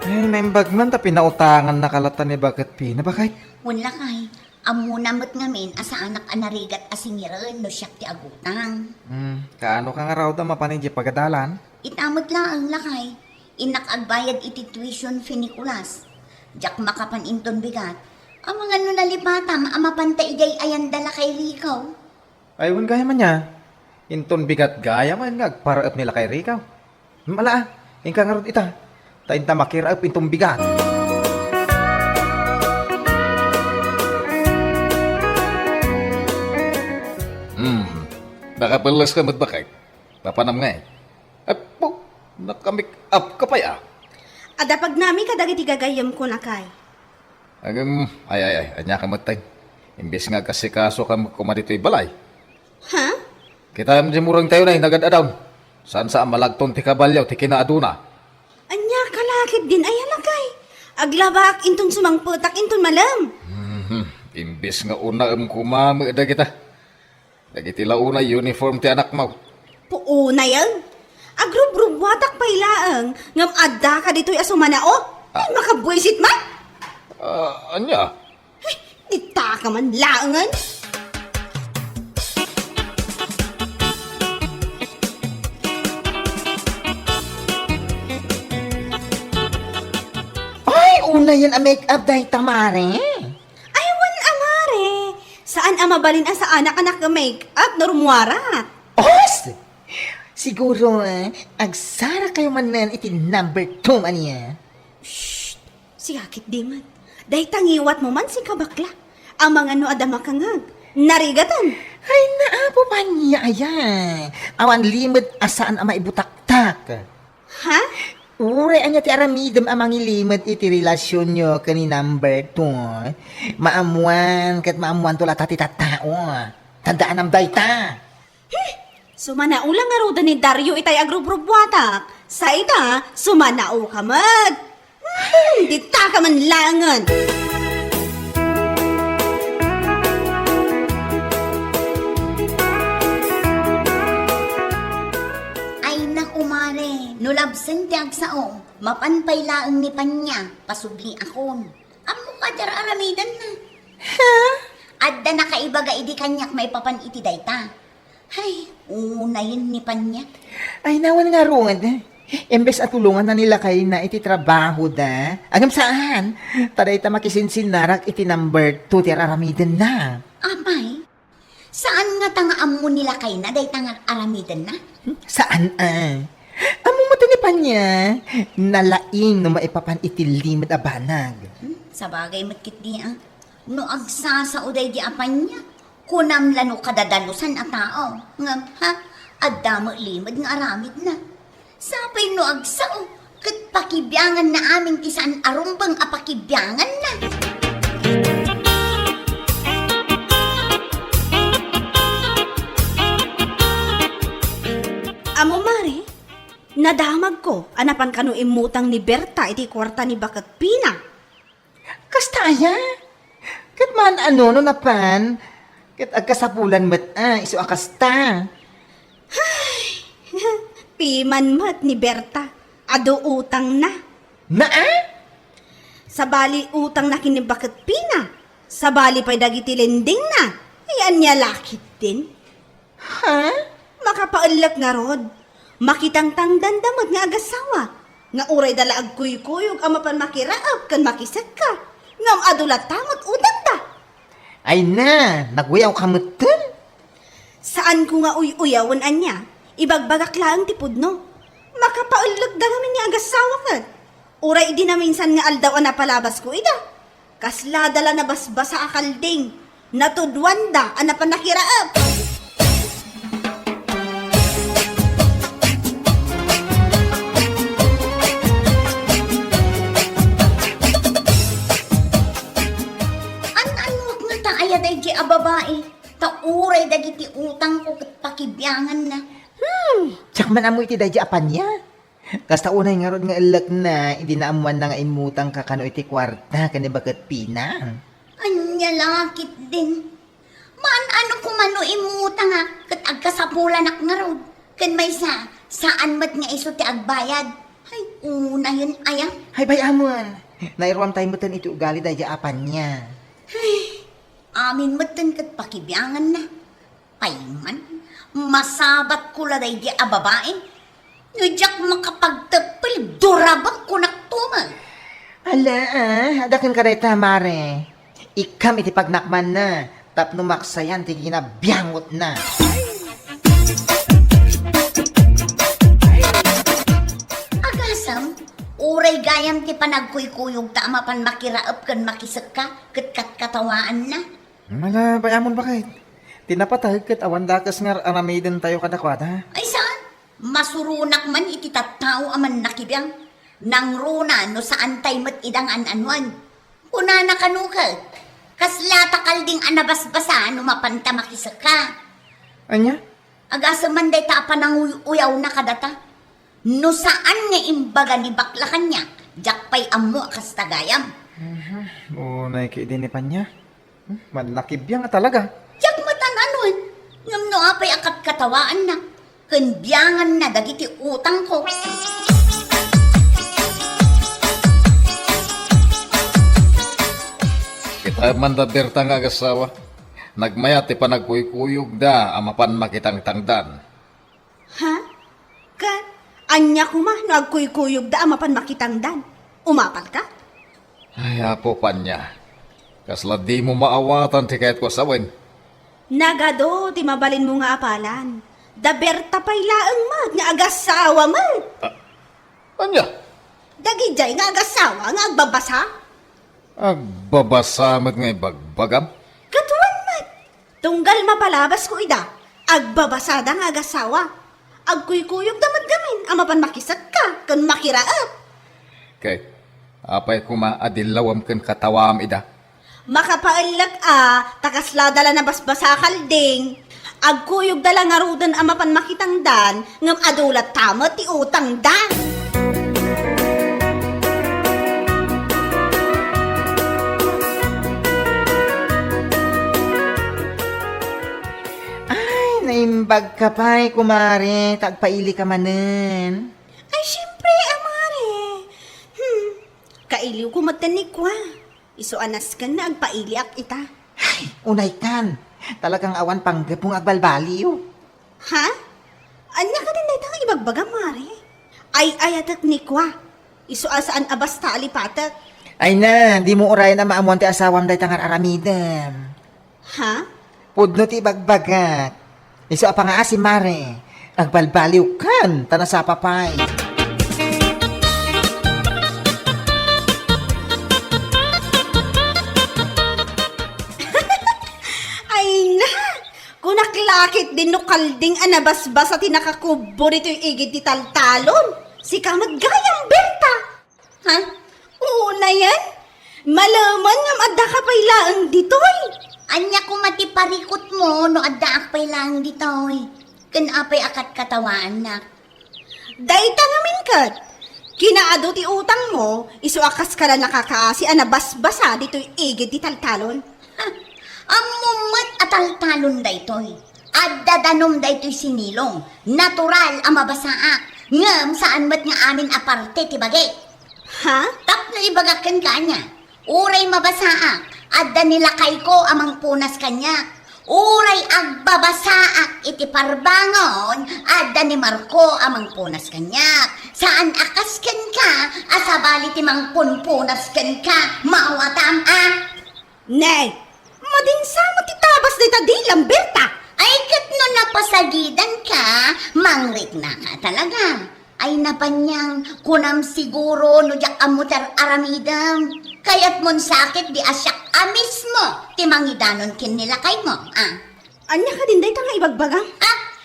Ay, naimbag man ta pinautangan na kalatan ni Bakit Pina. Bakit? Wala kay, amunamot ngamin asa anak anarigat asingiran no siyak ti agutang. Kaano ka nga raw da mapanidya pagadalan? Itamot lang lakay, inak agbayad iti tuition fee ni Kulas. Jak makapan inton bigat. Ang mga nunalipatam, amapanta ijay ayan dala kay Rikaw. Ayun gaya man niya. Inton bigat gaya man nga agparaap nila kay Rikaw. Mala, ingka nga ron ita. Tayin ta makiraap intong bigat. Nakapalas ka matbakay. Papanam nga eh. Ay po, nakamik up ka pa ya. Adapag nami kadagiti gagayam ko na kay. Ay, anya ka matay. Imbes nga kasi kaso ka kumadito'y balay. Ha? Kita mo murang tayo na nagad-adaw. Saan sa malagton ti kabalyaw ti kinaaduna. Anya kalakit din aya na kay. Aglabak intong sumangputak intong malam. Imbes nga una kumami da kita. Dagiti launa uniform ti anak mo. Puuna yan. Agrub-rub watak pailaang. Ngam adda ka dito'y asumanao. Ay makabuisit man. Anya? Ita ka man laangan. una yan ang make-up dahil tamare. Ay, wan amare. Saan ang mabalin ang sa anak-anak na make-up na rumwara? Os! Siguro, agsara kayo man nan iti number 2 man niya. Si Hakit di man. Dahil tangiwat mo man si kabakla. Ang mga no adama kangag. Narigatan. Ay, naapo pa niya, ayan. Awan limod asaan ang maibutaktak. Ha? Ure, anya ti aramidem amang ilimod iti relasyon nyo kani number 2. Maamuan, kat maamuan to latati tatao. Tandaan ang dayta. Sumanaulang nga roda ni Dario itay agrubrubuatak. Sa ita, sumanao ka mag. Dita ka man langan. Ay naku mare, nulabsan ti agsaom, mapanpay laeng ni Panya, pasubli akon. Amo ka dara aramidan na. Ha? Adda na kaibaga idi kanyak may papan iti dayta. Ay, una yun ni Panya. Ay, nawan nga rungan. Embes at tulungan na nila kayo na iti trabaho da. Agam saan? Taday ta makisinsin-narak iti number 2 ti aramiden na. Amay, saan nga tangaam mo nila kayo na day tangang aramidan na? Saan Amo mo ni Panya, nalaing no maipapan iti limit abanag. Sa bagay matkit di no agsasauday di apan niya, kunam lano kadadalusan a tao. Ngam ha, adamo limad nga aramid na. Sapay no agsao, kat pakibyangan na aming tisaan arumbang apakibyangan na. Amo mare, nadamag ko, anapan kano imutang ni Berta iti kwarta ni Bakat Pina. Kastaya? Kat man ano no napan? Kat agkasapulan met iso akasta. Piman mat ni Berta, ado utang na. Na Sa bali utang na kini Bakat Pina. Sa bali pa'y dagiti lending na. Ayan niya lakit din. Ha? Makapaulak nga rod. Makitang tangdandamot nga agasawa. Nga uray dala agkuy-kuyog ang mapan makiraap kan makisag ka. Ngam adulat tamot utang ta. Ay na, nagwayaw ka mutin. Saan ko nga uy-uyawan anya? Ibagbagak laang tipod no. Makapaulak da namin nga agasawa kat. Uray di na minsan nga aldaw na palabas ko ida. Kasla dala na basbasa akalding. Natudwanda anapan nakiraap. Ayaday di a babae, tauray dagiti utang ko kat pakibyangan na. Tsak man amo iti dahi apan niya. Kasta unay nga ron nga ilak na, hindi na amuan na nga imutang kakano iti kwarta, kani Bakat Pina. Anya lakit din. Man ano kumano imutang kat agkasapulan ak nga rod. Kan may saan mat nga iso ti agbayad. Ay, una yun ayang. Hay bay amon, nairuam tayo mutin iti ugali dahi apan niya. Amin matan kat pakibyangan na. Payman, masabat ko laday di a babae. Nudyak makapagtapil, durabak ko naktumag. Ala adakan ka dahi tamare. Ikam iti pagnakman na, tapno maksayan ti ginabyangot na. Agasam, uray gayam ti panagkuy-kuyog ta amapan makiraap kan makisak ka, kat katawaan na. Mala, bayamon bakit? Tinapatag kat awan dakas nga aramiden tayo kadakwada. Ay saan? Masurunak man iti tattao aman nakibiyang. Nang runa no saan tay mat idang an-anuan. Una na kanukat. Kasla takalding anabasbasa no mapanta makisak ka. Anya? Agasa man day ta panang uyaw na kadata. No saan nga imbaga ni bakla kanya. Jakpay amo akas tagayam. Oo, naikidinipan niya. Malakibyan nga talaga. Jak matan anuan. Ngam no apay akat katawaan na. Kanbiyangan na dagiti utang ko. Kita man da Berta nga agasawa. Nagmayat ti panagkuykuyog da amapan makitang tangdan. Ha? Anya kuma, nagkuy-kuyog da amapan makitang dan. Umapal ka? Ay, apo pa niya. Kasla di mo maawatan ti kahit ko sawin. Nagado, ti mabalin mo nga apalan. Da Berta pa'y laang mat, nga agasawa mat. Anya? Dagijay nga agasawa, nga agbabasa. Agbabasamad nga ibagbagam? Katuan mat. Tunggal mapalabas ko ida. Agbabasada nga agasawa. Agkuykuyog damad gamin, amapan makisat ka, kan makiraap. Kay, apay kumaadilawam kan katawam ida. Makapaalag takasla dala na basbasa kalding. Agkuyog dala nga rudan amapan makitang dan, ngam adulat tama ti utang dan. Ay, naimbag ka pa'y, kumare. Tagpaili ka manen. Ay, syempre, amare. Kailiw ko matanik ko Iso anas ka na agpaili ak ita. Ay, unay kan. Talagang awan panggapong agbalbaliw. Ha? Anya ka din na ibagbaga, mare? Ay, ayatak ni kwa. Iso asaan abas taalipatak. Ay na, di mo uray na maamuan ti asawam day tangar aramidem. Ha? Pudno ti bagbagak. Iso apa nga si Mare. Agbalbaliw kan, tanasa papay. Ay na! Kunaklakit din no kalding anabasbas at tinakakubo dito yung igid ti taltalon. Si kamad gayang Berta. Ha? Oo na yan. Malaman ngam adda ka pailaan ditoy. Anya ko matiparikot mo no adda akpay lang ditoy. Kan apay akat katawaan na. Dayta ngamin kat. Kinaado ti utang mo, iso akas ka na nakakaasi anabasbasa dito yung igid ti taltalon. Amumat ataltalon daytoy. Adda danom daytoy sinilong. Natural ang mabasaak. Ngam saan mat nga amin aparte ti bagay. Ha? Tapno ibagakan ka niya. Uray mabasaak. Adda nilakay ko amang punas kanya. Uray agbabasaak iti parbangon. Adda ni Marco amang punas kanya. Saan akas ken ka? Asabali ti mang punpunas ken ka. Maawatam Nay! Madinsamo ti tabas dita di Lamberta. Ay kat no napasagidan ka, mangrik na ka talaga. Ay napanyang kunam siguro no jak amutar aramidam. Kayat mon sakit di asyak amis mo. Timangidanon kin nilakay mo. Anya ka din dayta nga ibagbagang?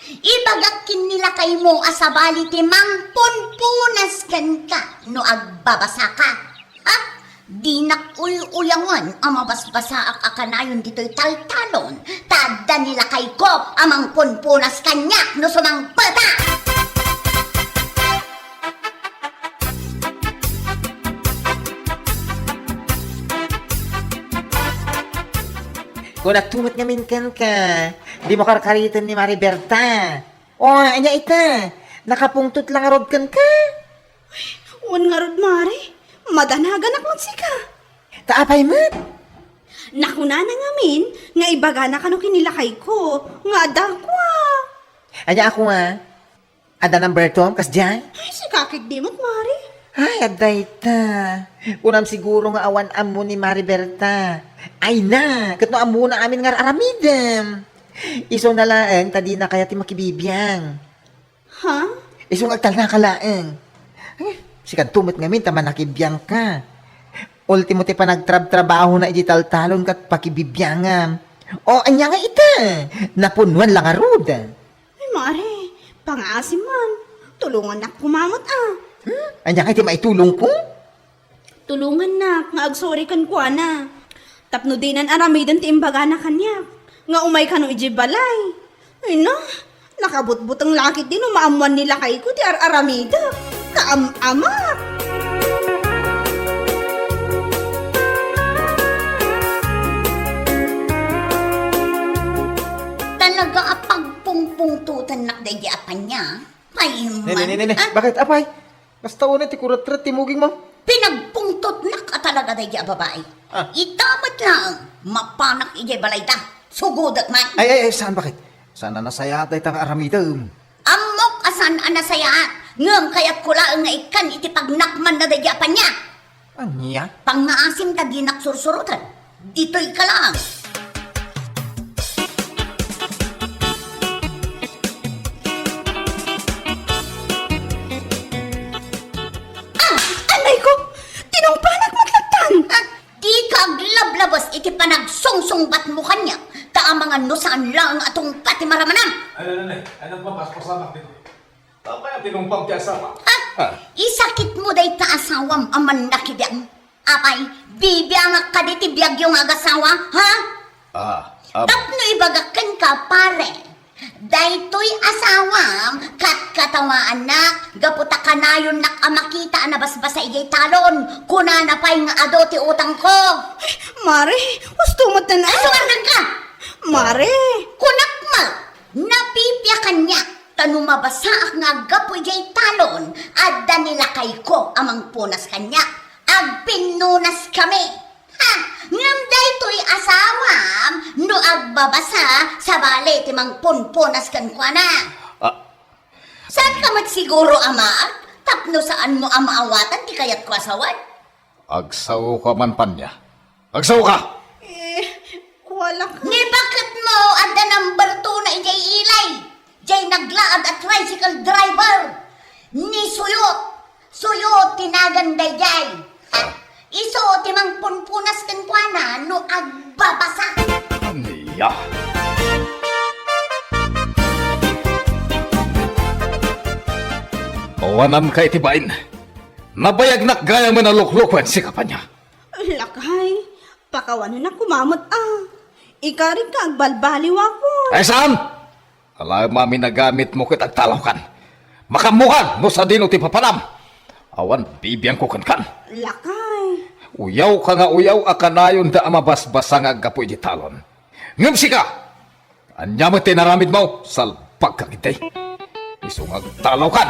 Ibagak kin nilakay mo asabali timang punpunas ken ka no agbabasa ka. Di nakul-uyangan ang mabasbasaak akanayon dito'y taltalon. Tada nilakay ko amang punpunas kanya no sumang pata! Kung nagtumot nga minkan ka, di mo karkaritan ni Mari Berta. O, anya ita, nakapungtot lang arod kan ka. Uwan nga rod, Mare. Madanagan akong sika. Taapay mat. Nakuna na ngamin, nga ibaga na kano kinilakay ko. Nga adakwa. Anya ako nga, ada number tom, kas dyan? Ay, si kakik di mo't, Mare. Ay, aday ta. Unam siguro nga awan amo ni Mari Berta. Ay na, katno amo na amin nga aramidem. Iso na laeng, tadi na kaya ti makibibiyang. Ha? Iso nga agtal na kalaeng. Sikat tumot ngamin, tama nakibiyang ka. Ultimo ti pa nagtrab-trabaho na idital-talon kat pakibibiyangam. O, anya nga ita, napunuan lang arud. Ay, Mare, pangasim man. Tulungan na kumamot Anya nga iti maitulong ko? Tulungan na, nga agsori kan kwa na. Tapno dinan aramidan ti imbaga na kanya. Nga umay kano ijibalay. Ay na, nakabutbut ang lakit din umaamuan nila kay ko ti aramida. Kaam-ama. Talaga apagpungpungtutan nakday di apan niya. Payman. Nene, bakit apay? Basta una ti kurat-rat ti muging mo. Pinagpungtot na ka talaga day di babae. Itamat lang. Mapanak ijay balay ta. Sugudat man. Ay, saan bakit? Saan na nasaya at itang aramidam? Amok asan anasayaan. Ngam kayat kulaang nga ikan iti pagnakman na day di apan niya. Anya? Pangaasim ta di naksursurutan. Dito'y ka lang. Anay ko! Tinungpanak matlatan! Di ka aglablabas iti panagsungsungbat mo kanya. Taamangan no saan lang atong pati maramanam. Anong papaspasamak dito? Tao kaya tinumpang ti asawa? Isakit mo day ta asawam aman nakidang. Apay, bibiyang ka di ti biyag yung agasawa, ha? Tapno ibagakan ka, pare. Daytoy asawam, katkatawaan na, gaputa ka na yun nakamakita na basbasa ijay talon, kuna na pa'y nga ado ti utang ko. Mare, gusto mo na. Asuwanan ka! Mare! Kunak ma, napipiyakan niya, tanumabasa nga gapo ijay talon, adda nila kay ko amang punas kanya, agpinunas kami. Ha, ngam daytoy asawam, no agbabasa sa bali timang punpunas kan kwa na. Saan ka magsiguro, ama? Tapno saan mo amaawatan ti kayat ko asawan? Agsaw ka man pa niya. Agsaw ka! Wala ka. Ni bakit mo adda number 2 na ijay ilay? Jay naglaad at tricycle driver. Ni suyot. Suyot tinagan dayjay. Iso timang punpunas kan kwa na no agbabasa. Niya. Awanan ka itibain. Nabayag nak gaya mo na luklukwen si kapanya. Lakay, pakawanan na kumamot Ika rin ka agbalbaliw ako. Ay saan? Alam mami nagamit mo kit agtalaw kan. Makamuhan no sa dino ti papanam. Awan bibiyang ko kan. Lakay. Uyaw ka nga uyaw akanayon da amabasbasa nga gapoy di talon. Ngam sika! Anya mo tinaramid mo salpag kakitay. Isong agtalaw kan.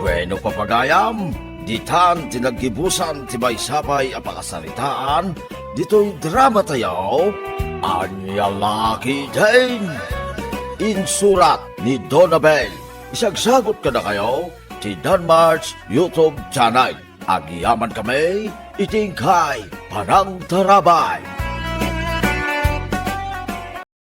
Bueno papagayam, ditan tinaggibusan ti may sabay apakasaritaan, dito'y drama tayo, Anya Laki Din. Insurat ni Donabel, isagsagot ka na kayo, ti Danmarks YouTube channel. Agiyaman kami, itingkay, Panang Tarabay.